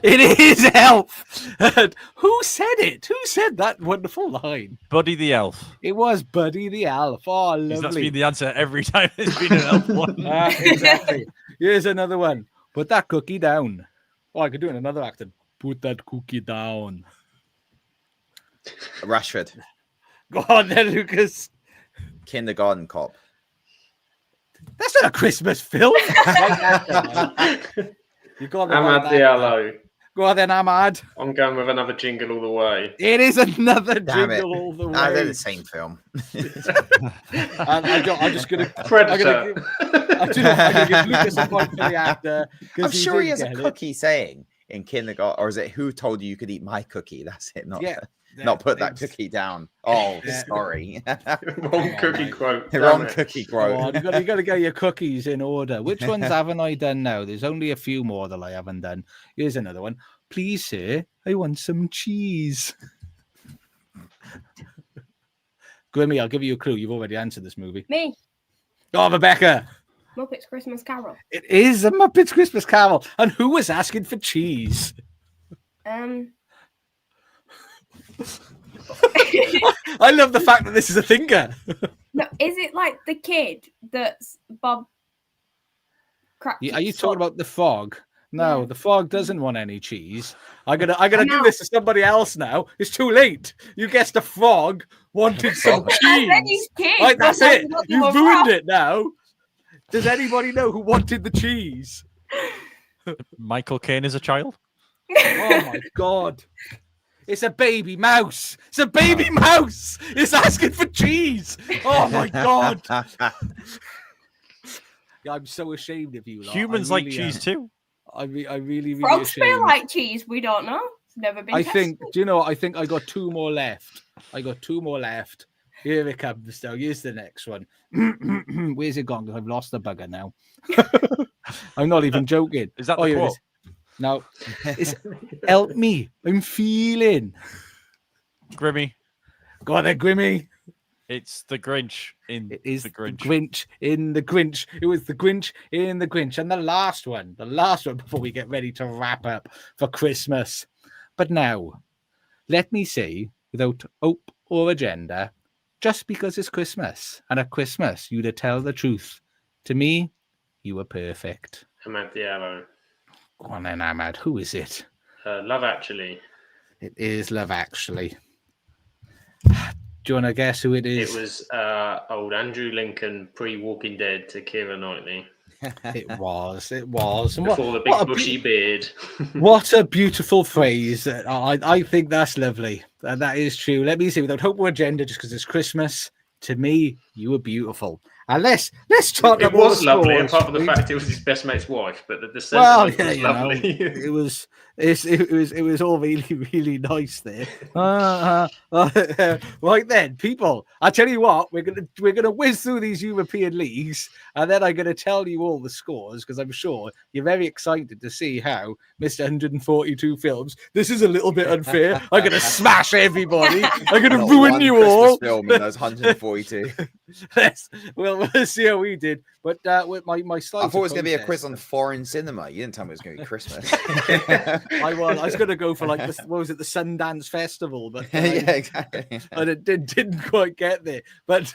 A: It is Elf. And who said it? Who said that wonderful line?
C: Buddy the Elf.
A: It was Buddy the Elf. Oh,
C: That's
A: lovely.
C: been the answer every time there's been an Elf one.
A: Exactly. Here's another one. Put that cookie down. Oh, I could do it in another accent. Put that cookie down.
E: Rashford,
A: Go on then, Lucas.
E: Kindergarten Cop.
A: That's not a Christmas film. You got it.
B: Ahmad Diallo.
A: Go on then, Ahmad.
B: I'm going with another jingle all the way.
A: It is another
E: Damn it.
A: jingle all the way.
E: They're the same film.
A: I'm just going to...
B: Predator.
A: I'm going to give Lucas a point for the actor.
E: I'm sure he has a
A: didn't get it.
E: cookie saying in kindergarten, or is it who told you could eat my cookie? That's it. Not,
A: Yeah.
E: not put that
A: It's-
E: cookie down. Oh,
A: Yeah.
E: sorry.
B: Wrong cookie quote.
E: Wrong
B: Damn it.
E: cookie
A: Come on,
E: quote.
A: you got to get your cookies in order. Which ones haven't I done now? There's only a few more that I haven't done. Here's another one. Please, sir, I want some cheese. Grimmy, I'll give you a clue. You've already answered this movie.
D: Me,
A: Oh, Rebecca.
D: Muppets Christmas Carol.
A: It is a Muppets Christmas Carol. And who was asking for cheese? I love the fact that this is a thinker.
D: No, is it like the kid that's Bob?
A: Are you talking about the frog? No,
D: Yeah.
A: the frog doesn't want any cheese. I gotta do this to somebody else now. It's too late. You guessed the frog wanted some
D: I said
A: cheese.
D: he's kid.
A: Right, that's
D: but
A: it.
D: not the
A: You
D: one
A: ruined
D: wrong.
A: it now. Does anybody know who wanted the cheese?
C: Michael Caine is a child.
A: Oh my god. It's a baby mouse. It's a baby mouse. It's asking for cheese. Oh my god. I'm so ashamed of you. Lot.
C: Humans
A: I
C: like
A: really
C: cheese
A: am.
C: too.
A: I really
D: Frogs
A: ashamed.
D: feel like cheese. We don't know. It's never been
A: I
D: tested.
A: think, do you know what? I think I got two more left. Here it comes now. Here's the next one. Where's it gone? I've lost the bugger now. I'm not even joking.
C: Is that
A: Oh,
C: the
A: here it
C: quote?
A: is. No, it's help me. I'm feeling.
C: Grimmy.
A: Go on then, Grimmy.
C: It's the Grinch in
A: It is
C: the Grinch.
A: the Grinch in the Grinch. It was the Grinch in the Grinch. And the last one before we get ready to wrap up for Christmas. But now, let me say, without hope or agenda, just because it's Christmas, and at Christmas, you to tell the truth. To me, you were perfect.
B: Ahmad Diallo.
A: Go on then, Ahmad. Who is it?
B: Love Actually.
A: It is Love Actually. Do you want to guess who it is?
B: It was old Andrew Lincoln pre-Walking Dead to Keira Knightley.
A: It was. And what-
B: Before the big
A: what a
B: bushy beard.
A: What a beautiful phrase. I think that's lovely. And that is true. Let me see, without hope or agenda, just because it's Christmas, to me, you were beautiful. And let's talk
B: It
A: about
B: was lovely,
A: scores,
B: apart from the
A: right?
B: fact it was his best mate's wife, but the
A: Well,
B: sentiment
A: yeah,
B: was
A: you know,
B: lovely.
A: it was all really nice there. Right then, people, I tell you what, we're gonna whiz through these European leagues, and then I'm gonna tell you all the scores because I'm sure you're very excited to see how Mr. 142 films. This is a little bit unfair. I'm gonna smash everybody. I'm gonna
E: Not
A: ruin
E: one
A: you
E: Christmas
A: all.
E: film in those 142.
A: We'll see how we did. But with my slides,
E: I thought it was going to be a quiz on foreign cinema. You didn't tell me it was going to be Christmas.
A: I was going to go for like the Sundance Festival, but
E: yeah, exactly.
A: I didn't quite get there. But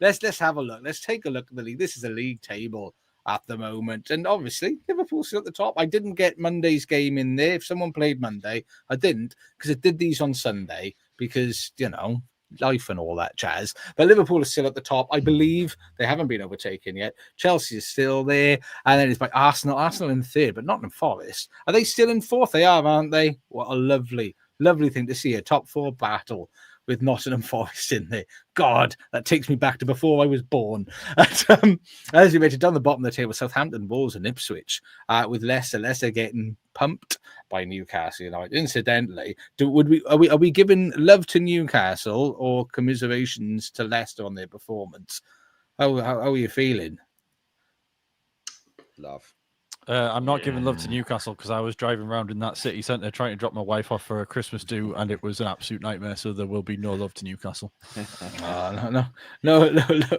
A: let's have a look. Let's take a look at the league. This is a league table at the moment, and obviously Liverpool's still at the top. I didn't get Monday's game in there. If someone played Monday, I didn't because it did these on Sunday because life and all that jazz. But Liverpool is still at the top. I believe they haven't been overtaken yet. Chelsea is still there. And then it's by Arsenal. Arsenal in third, but Nottingham Forest. Are they still in fourth? They are, aren't they? What a lovely thing to see. A top four battle. with Nottingham Forest in there. God, that takes me back to before I was born. As you mentioned, down the bottom of the table, Southampton, Wolves, and Ipswich, with Leicester getting pumped by Newcastle United. Incidentally, are we giving love to Newcastle or commiserations to Leicester on their performance? How are you feeling?
E: Love.
C: I'm not giving love to Newcastle because I was driving around in that city centre trying to drop my wife off for a Christmas do, and it was an absolute nightmare. So there will be no love to Newcastle.
A: No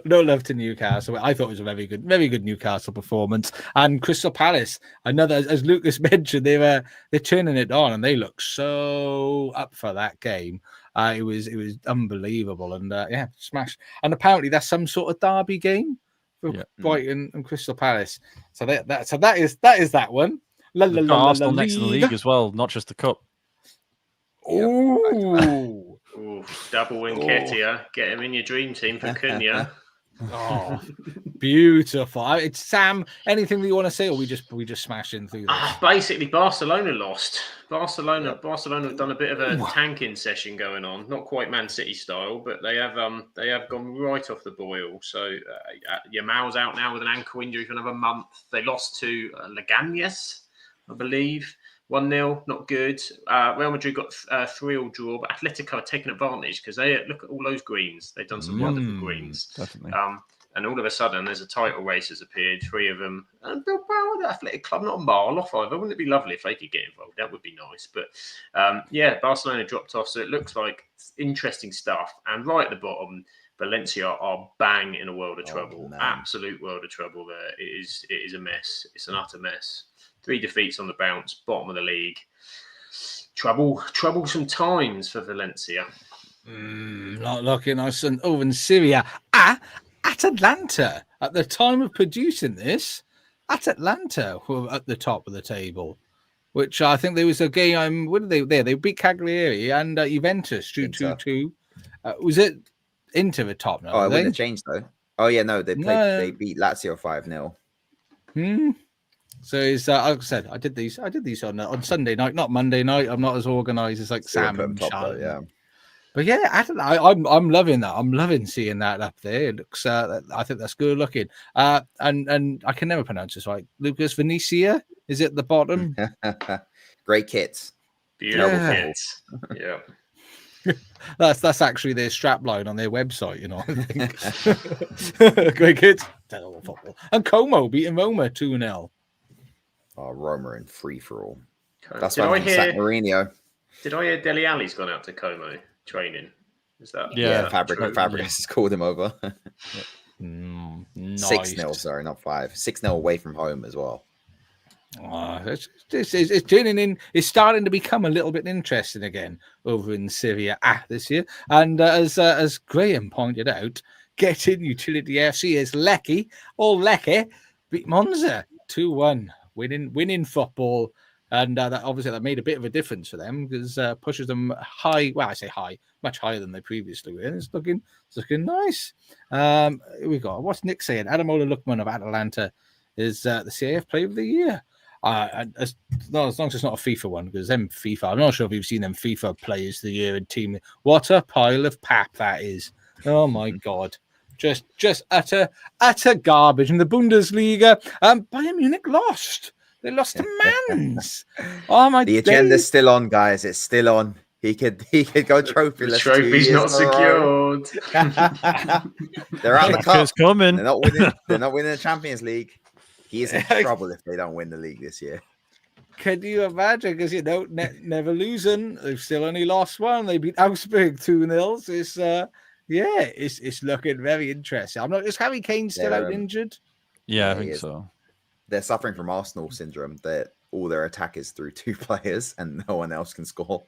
A: love to Newcastle. I thought it was a very good Newcastle performance. And Crystal Palace, another, as Lucas mentioned, they're turning it on, and they look so up for that game. It was unbelievable, and smashed. And apparently that's some sort of derby game for Brighton and Crystal Palace. So that is that one.
C: Arsenal next in the league as well, not just the cup.
A: Ooh.
B: Double Nketiah. Get him in your dream team for Cunha.
A: Oh, beautiful. It's Sam. Anything that you want to say, or we just smashing through this?
B: Basically, Barcelona lost. Barcelona have done a bit of a tanking session going on. Not quite Man City style, but they have gone right off the boil. So Yamal's out now with an ankle injury for another month. They lost to Leganés, I believe. 1-0, not good. Real Madrid got 3-3 draw, but Atletico are taking advantage because they look at all those greens. They've done some wonderful greens.
C: Definitely.
B: And all of a sudden, there's a title race has appeared, 3 of them. And Bilbao, the Athletic Club, not a mile off either. Wouldn't it be lovely if they could get involved? That would be nice. But Barcelona dropped off, so it looks like interesting stuff. And right at the bottom, Valencia are bang in a world of trouble. Absolute world of trouble there. It is a mess. It's an utter mess. 3 defeats on the bounce, bottom of the league. Troublesome times for Valencia.
A: Not looking nice. And over in Syria, Atalanta, at the time of producing this, Atalanta were at the top of the table, which I think there was a game. What did they there? They beat Cagliari and Juventus 2-2. Was it Inter the top now?
E: Oh, it wouldn't have changed though. Oh yeah, no, they beat Lazio 5-0.
A: So it's like I said, I did these on Sunday night, not Monday night. I'm not as organized as like Sam and Sean. But yeah, I'm loving that. I'm loving seeing that up there. It looks, I think that's good looking. And I can never pronounce this right. Lucas Venecia is at the bottom.
E: Great kits,
B: beautiful kits. Yeah.
A: That's actually their strap line on their website, I think. Great kids. Football. And Como beating Roma 2-0.
E: Oh, Roma in free for all.
B: That's
E: why I hear Mourinho.
B: Did I hear Dele Alli's gone out to Como training? Is that
E: Fabregas has called him over.
A: Nice.
E: 6-0, sorry, not 5. 6-0 away from home as well.
A: It's turning in. It's starting to become a little bit interesting again over in Syria this year. And as Graham pointed out, getting Utility FC is Lecce beat Monza 2-1, winning football, and that made a bit of a difference for them because pushes them high. Well, I say high, much higher than they previously were. It's looking nice. Here we go. What's Nick saying? Ademola Lookman of Atalanta is the CAF Player of the Year. As long as it's not a FIFA one, because them FIFA, I'm not sure if you've seen them FIFA Players of the Year and team. What a pile of pap that is! Oh my god, just utter garbage. In the Bundesliga, Bayern Munich lost. They lost to Mainz. Oh my!
E: The agenda's still on, guys. It's still on. He could go trophyless.
B: The trophy's not secured.
E: They're out of the cup.
C: It's coming.
E: They're not winning the Champions League. He is in trouble if they don't win the league this year.
A: Can you imagine? Because never losing. They've still only lost one. They beat Augsburg 2-0. So it's looking very interesting. I'm not. Is Harry Kane still out injured?
C: Yeah, I think so.
E: They're suffering from Arsenal syndrome. That all their attack is through 2 players and no one else can score.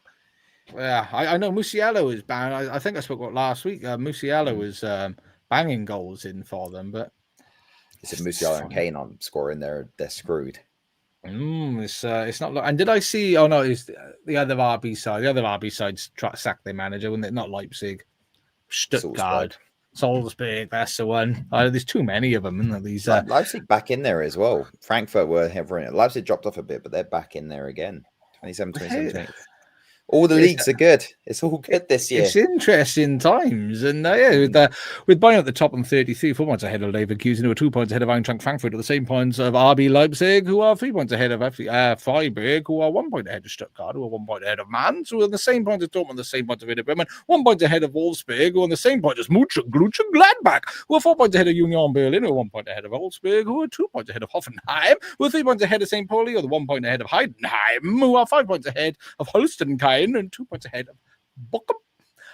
A: Yeah, I know Musiala is banned. I think I spoke about last week. Musiala was banging goals in for them, but.
E: If Musiala and Kane on scoring, they're screwed.
A: It's not. And did I see? Oh no, it's the other RB side. The other RB side's try to sack their manager, wasn't it? Not Leipzig, Stuttgart, Salzburg. That's the one. There's too many of them, isn't there? These
E: Leipzig back in there as well. Frankfurt were having it. Leipzig dropped off a bit, but they're back in there again. 27, 27, 28. All the leagues are good. It's all good this year.
A: It's interesting times, and with Bayern at the top on 33, 4 points ahead of Leverkusen, who are 2 points ahead of Eintracht Frankfurt, at the same points of RB Leipzig, who are 3 points ahead of Freiburg, who are 1 point ahead of Stuttgart, who are 1 point ahead of Mainz, who are the same points as Dortmund, the same points of Werder Bremen, 1 point ahead of Wolfsburg, who are on the same point as Mönchengladbach, who are 4 points ahead of Union Berlin, who are 1 point ahead of Wolfsburg, who are 2 points ahead of Hoffenheim, who are 3 points ahead of St. Pauli, who are 1 point ahead of Heidenheim, who are 5 points ahead of Holstein-Kiel, and 2 points ahead of Bochum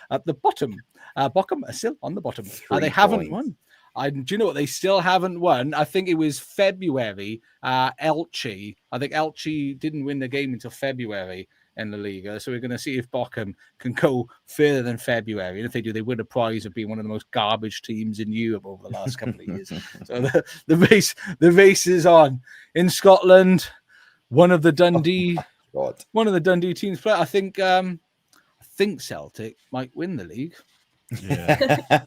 A: at the bottom. Bochum are still on the bottom. They haven't won. Do you know what? They still haven't won. I think it was February. Elche. I think Elche didn't win the game until February in the Liga. So we're going to see if Bochum can go further than February. And if they do, they win a prize of being one of the most garbage teams in Europe over the last couple of years. So the race is on. In Scotland, one of the Dundee teams play. I think Celtic might win the league.
C: Yeah.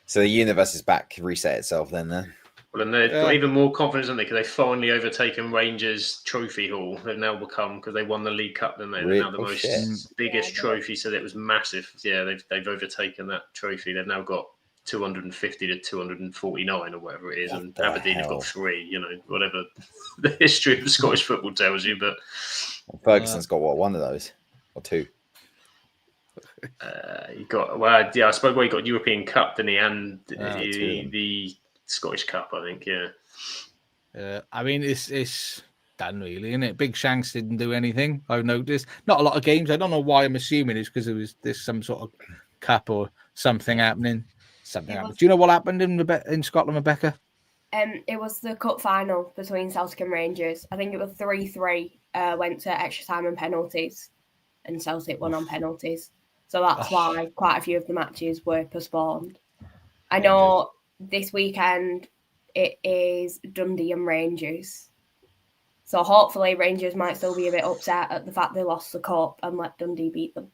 E: So the universe is back, reset itself then.
B: Well, and they've got even more confidence, haven't they? Because they've finally overtaken Rangers Trophy Hall. They've now become, because they won the League Cup, didn't they? They're now the biggest trophy, so it was massive. Yeah, they've overtaken that trophy. They've now got 250 to 249 or whatever it is, and Aberdeen have got 3. You know, whatever the history of Scottish football tells you. But
E: Ferguson's got one of those or 2.
B: You got I suppose you got European Cup, didn't he, and the Scottish Cup, I think. Yeah.
A: I mean, it's done really, isn't it? Big Shanks didn't do anything. I've noticed not a lot of games. I don't know why. I'm assuming it's because there's some sort of cup or something happening. Do you know what happened in Scotland, Rebecca?
D: It was the cup final between Celtic and Rangers. I think it was 3-3. Went to extra time and penalties, and Celtic won on penalties. So that's why quite a few of the matches were postponed. I know this weekend it is Dundee and Rangers. So hopefully Rangers might still be a bit upset at the fact they lost the cup and let Dundee beat them.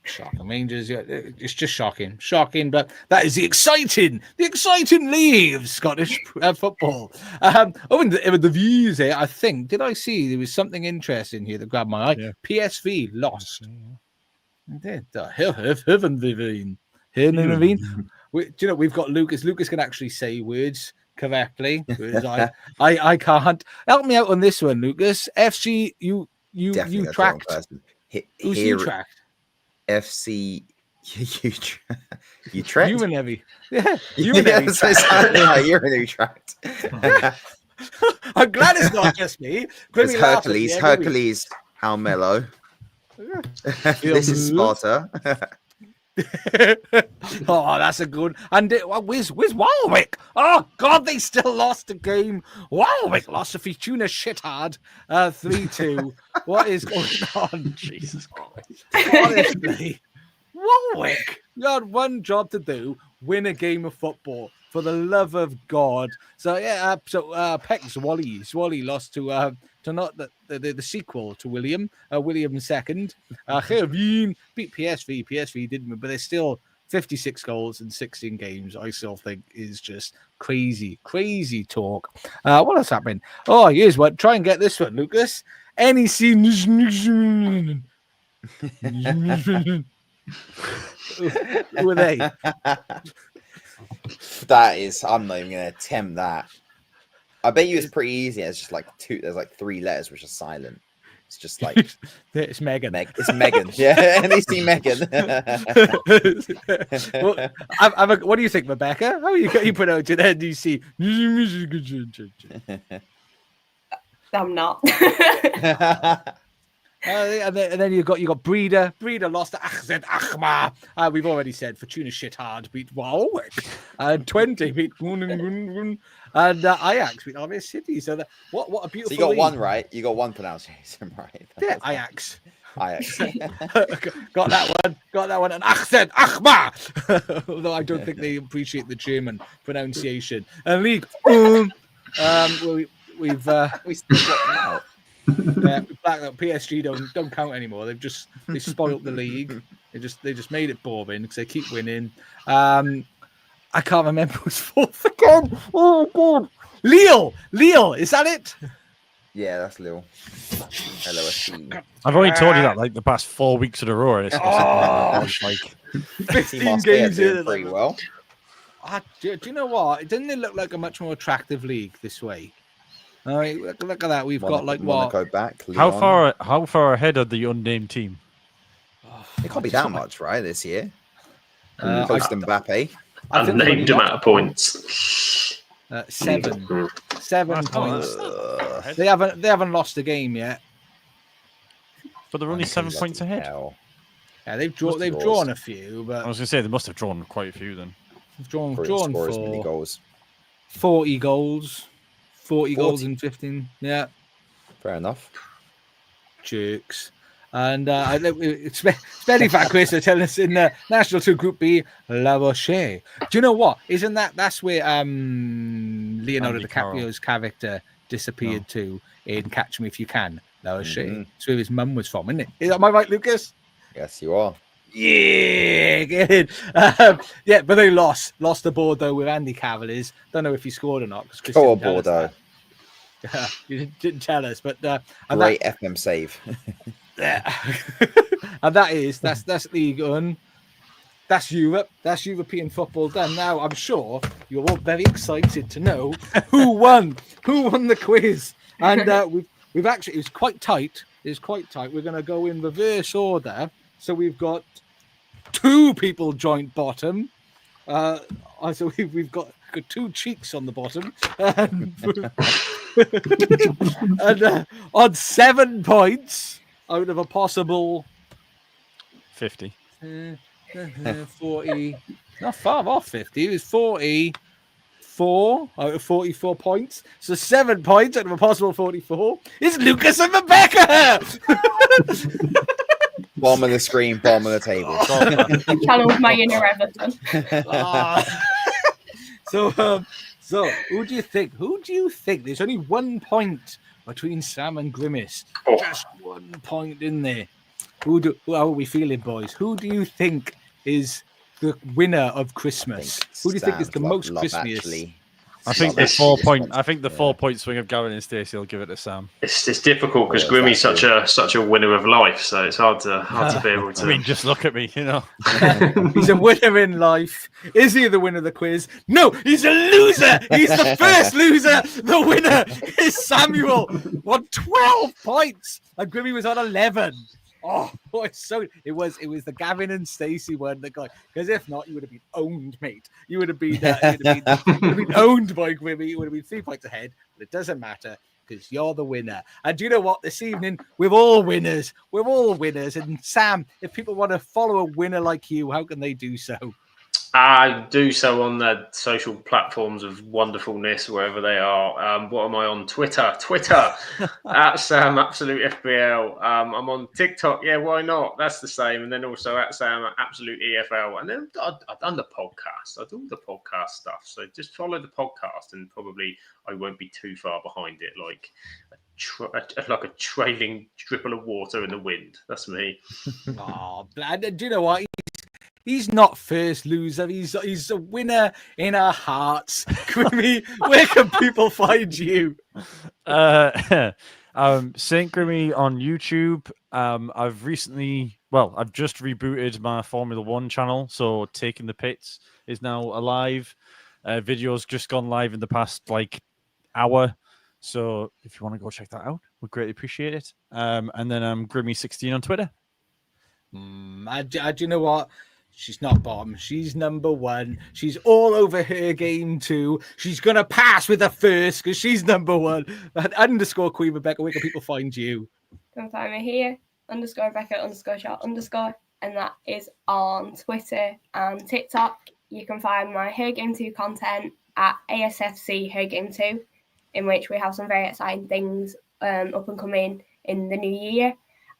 A: Shocking. Rangers, it's just shocking. But that is the exciting league of Scottish football. With the views here, I think, did I see there was something interesting here that grabbed my eye? Yeah. PSV lost. Did haven't they been? Do you know we've got Lucas? Lucas can actually say words correctly. I can't. Help me out on this one, Lucas. FC, you tracked. Who's you tracked?
E: FC, you tracked.
A: You and Evie. Yeah, you and Evie.
E: You're in tracked.
A: I'm glad it's not just me.
E: It's Hercules, Almelo. This is Sparta.
A: Oh, that's a good. And where's Warwick? Oh God, they still lost the game. Warwick lost to Fortuna Shithard 3-2. What is going on? Jesus Christ! Honestly, Warwick, you had one job to do: win a game of football. For the love of God! So yeah, Peck's Wally lost to not the sequel to William second. Herveen beat PSV. PSV didn't win, but they're still 56 goals in 16 games. I still think is just crazy talk. What has happened? Oh, here's what. Try and get this one, Lucas. NEC. Who are they?
E: That is, I'm not even going to attempt that. I bet you it's pretty easy. It's just like there's like 3 letters which are silent. It's just like
A: it's Megan.
E: It's Megan. Yeah, NEC Megan.
A: What do you think, Rebecca? How you pronounce it? NEC.
D: I'm not.
A: And then you got Breeder. Breeder lost to Ahzed Ahmar. We've already said Fortuna Shithard beat Warwick. And 20 beat Groningen. And Ajax beat RB City. So what a beautiful.
E: So you got one right. You got one pronunciation right.
A: Yeah, Ajax.
E: Got
A: that one. And Ahzed Ahmar. Although I don't think they appreciate the German pronunciation. And League. We
E: still got them out.
A: PSG don't count anymore. They spoiled the league. They just made it boring because they keep winning. I can't remember who's fourth again. Oh God, Lille, is that it?
E: Yeah, that's Lille. LOSC.
C: I've only told you that like the past 4 weeks in a row. And it's like
A: 15 games in.
E: Pretty well.
A: Do you know what? Doesn't it look like a much more attractive league this way? All right, look at that. We've got like
E: Monaco
A: what?
E: back.
C: How far ahead of the unnamed team?
E: It can't be that much, right? This year, close to Mbappe.
B: Unnamed amount of points.
A: 7 points.
C: Ahead.
A: They haven't lost a game yet.
C: But they're only 7 points ahead.
A: Yeah, they've drawn a few, but
C: I was going to say they must have drawn quite a few then.
A: they've drawn
E: Scores many goals.
A: 40 goals. 40 goals in 15. Yeah.
E: Fair enough.
A: Jerks. And it's very fat Chris are telling us in National 2 Group B, La Roche. Do you know what? That's where Leonardo
C: Andy
A: DiCaprio's character disappeared to in Catch Me If You Can, La Roche. That's where his mum was from, isn't it? Am I right, Lucas?
E: Yes, you are.
A: Yeah, good. Yeah, but they lost the Bordeaux with Andy Cavaliers. Don't know if he scored or not.
E: Go on, Bordeaux.
A: You didn't tell us, but
E: great FM save.
A: Yeah. And that's League One. That's Europe. That's European football done. Now I'm sure you're all very excited to know who won the quiz. And we've actually, it was quite tight. We're going to go in reverse order. So we've got 2 people joint bottom. So we've got 2 cheeks on the bottom. And on 7 points out of a possible
C: 50.
A: 40. Not far off 50. It was 44 out of 44 points. So 7 points out of a possible 44 is Lucas and Rebecca.
E: Bottom of the screen, bottom of the table.
D: Channeled my inner Everton.
A: So who do you think? There's only 1 point between Sam and Grimace. Just 1 point in there. How are we feeling, boys? Who do you think is the winner of Christmas? Who do you think is the most Christmas?
C: I think the 4 point. I think the 4 point swing of Gavin and Stacey will give it to Sam.
B: It's difficult because Grimmy's such a winner of life, so it's hard to be able to.
C: I mean, just look at me, you know.
A: He's a winner in life. Is he the winner of the quiz? No, he's a loser. He's the first loser. The winner is Samuel on 12 points, and Grimmy was on 11. Oh, it was the Gavin and Stacey one that got, because if not, you would have been owned, mate. You would have been owned by Grimmy. You would have been 3 points ahead, but it doesn't matter because you're the winner. And do you know what? This evening, we're all winners. We're all winners. And Sam, if people want to follow a winner like you, how can they do so?
B: I do so on the social platforms of wonderfulness, wherever they are. What am I on? Twitter at Sam Absolute FBL. I'm on TikTok. Yeah, why not? That's the same. And then also at Sam Absolute EFL. And then I've done the podcast. I do all the podcast stuff. So just follow the podcast, and probably I won't be too far behind it, like a trailing dribble of water in the wind. That's me.
A: Oh, do you know what? He's not first loser. He's a winner in our hearts. Grimmy, where can people find you?
C: Saint Grimmy on YouTube. I've just rebooted my Formula One channel, so Taking the Pits is now alive. Video's just gone live in the past hour. So if you want to go check that out, we'd greatly appreciate it. And then I'm Grimmy16 on Twitter.
A: Do you know what? She's not bottom. She's number 1. She's all over her game too. She's going to pass with a first because she's number 1. But _ Queen Rebecca, where can people find you?
D: You can find me here, _Rebecca _shot_. And that is on Twitter and TikTok. You can find my Her Game 2 content at ASFC Her Game 2, in which we have some very exciting things up and coming in the new year.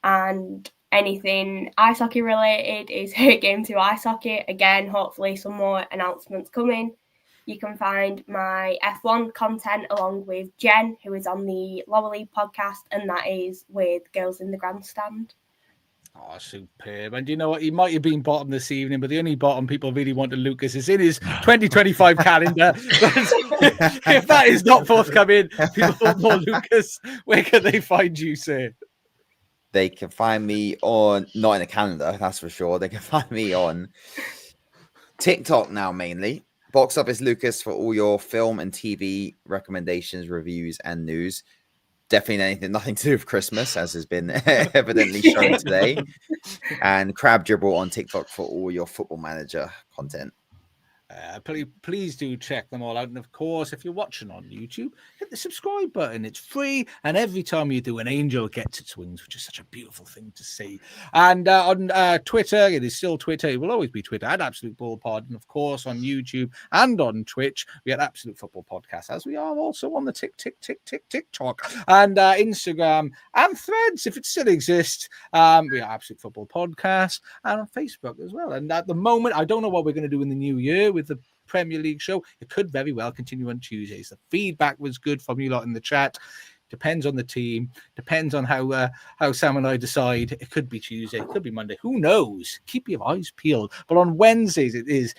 D: And anything ice hockey related is Her Game 2 Ice Hockey. Again, hopefully some more announcements coming. You can find my F1 content along with Jen, who is on the Lower League podcast, and that is with Girls in the Grandstand.
A: Oh, superb. And you know what? He might have been bottom this evening, but the only bottom people really want to Lucas is in his 2025 calendar. if that is not forthcoming, people want more Lucas. Where can they find you, sir?
E: They can find me on, not in the calendar, that's for sure. They can find me on TikTok now, mainly. Box Office Lucas for all your film and TV recommendations, reviews, and news. Definitely nothing to do with Christmas, as has been evidently shown today. And Crab Dribble on TikTok for all your Football Manager content.
A: Please do check them all out. And of course, if you're watching on YouTube, hit the subscribe button. It's free. And every time you do, an angel gets its wings, which is such a beautiful thing to see. And on Twitter, it is still Twitter. It will always be Twitter at Absolute Ball Pod. And of course, on YouTube and on Twitch, we at Absolute Football Podcast, as we are also on the TikTok and Instagram and Threads, if it still exists. We are Absolute Football Podcast and on Facebook as well. And at the moment, I don't know what we're going to do in the new year with the Premier League show. It could very well continue on Tuesdays. The feedback was good from you lot in the chat. Depends on the team. Depends on how Sam and I decide. It could be Tuesday. It could be Monday. Who knows? Keep your eyes peeled. But on Wednesdays, it is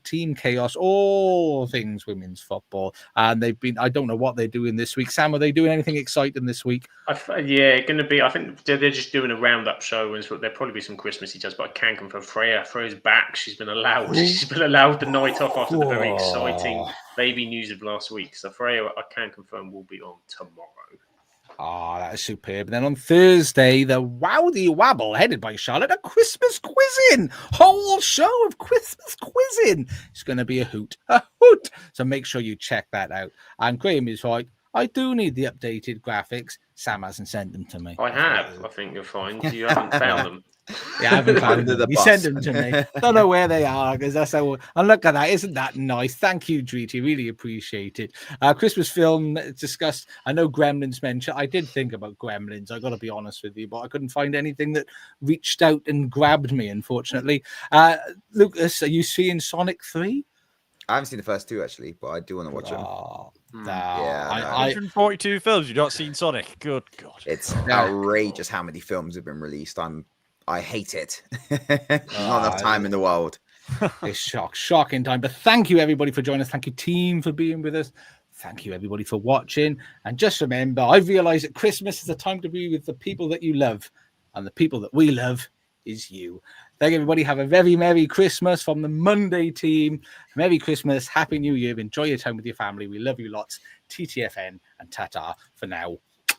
A: #Team Chaos, all things women's football. And they've been, I don't know what they're doing this week. Sam, are they doing anything exciting this week?
B: Yeah, going to be. I think they're just doing a roundup show, and there'll probably be some Christmassy jazz. But I can confirm Freya's back. She's been allowed. She's been allowed the night off after the very exciting baby news of last week. So Freya, I can confirm, will be on tomorrow.
A: Oh, that is superb. And then on Thursday, the Wowdy Wabble, headed by Charlotte, a Christmas quizzing. Whole show of Christmas quizzing. It's going to be a hoot. A hoot. So make sure you check that out. And Graham is right. I do need the updated graphics. Sam hasn't sent them to me.
B: I have. I think you'll find you haven't found them.
A: Yeah, I haven't found them. You sent them to me. Don't know where they are because that's how. And look at that. Isn't that nice? Thank you, Dreety. Really appreciate it. Christmas film discussed. I know Gremlins mentioned. I did think about Gremlins. I got to be honest with you, but I couldn't find anything that reached out and grabbed me, unfortunately. Lucas, are you seeing Sonic 3?
E: I haven't seen the first two, actually, but I do want to watch them.
A: Yeah,
C: 142 films. You've not seen Sonic. Good God.
E: It's outrageous how many films have been released. I hate it. Not enough time in the world.
A: It's shocking time. But thank you, everybody, for joining us. Thank you, team, for being with us. Thank you, everybody, for watching. And just remember, I've realized that Christmas is the time to be with the people that you love. And the people that we love is you. Thank you, everybody. Have a very Merry Christmas from the Monday team. Merry Christmas. Happy New Year. Enjoy your time with your family. We love you lots. TTFN and ta-ta for now.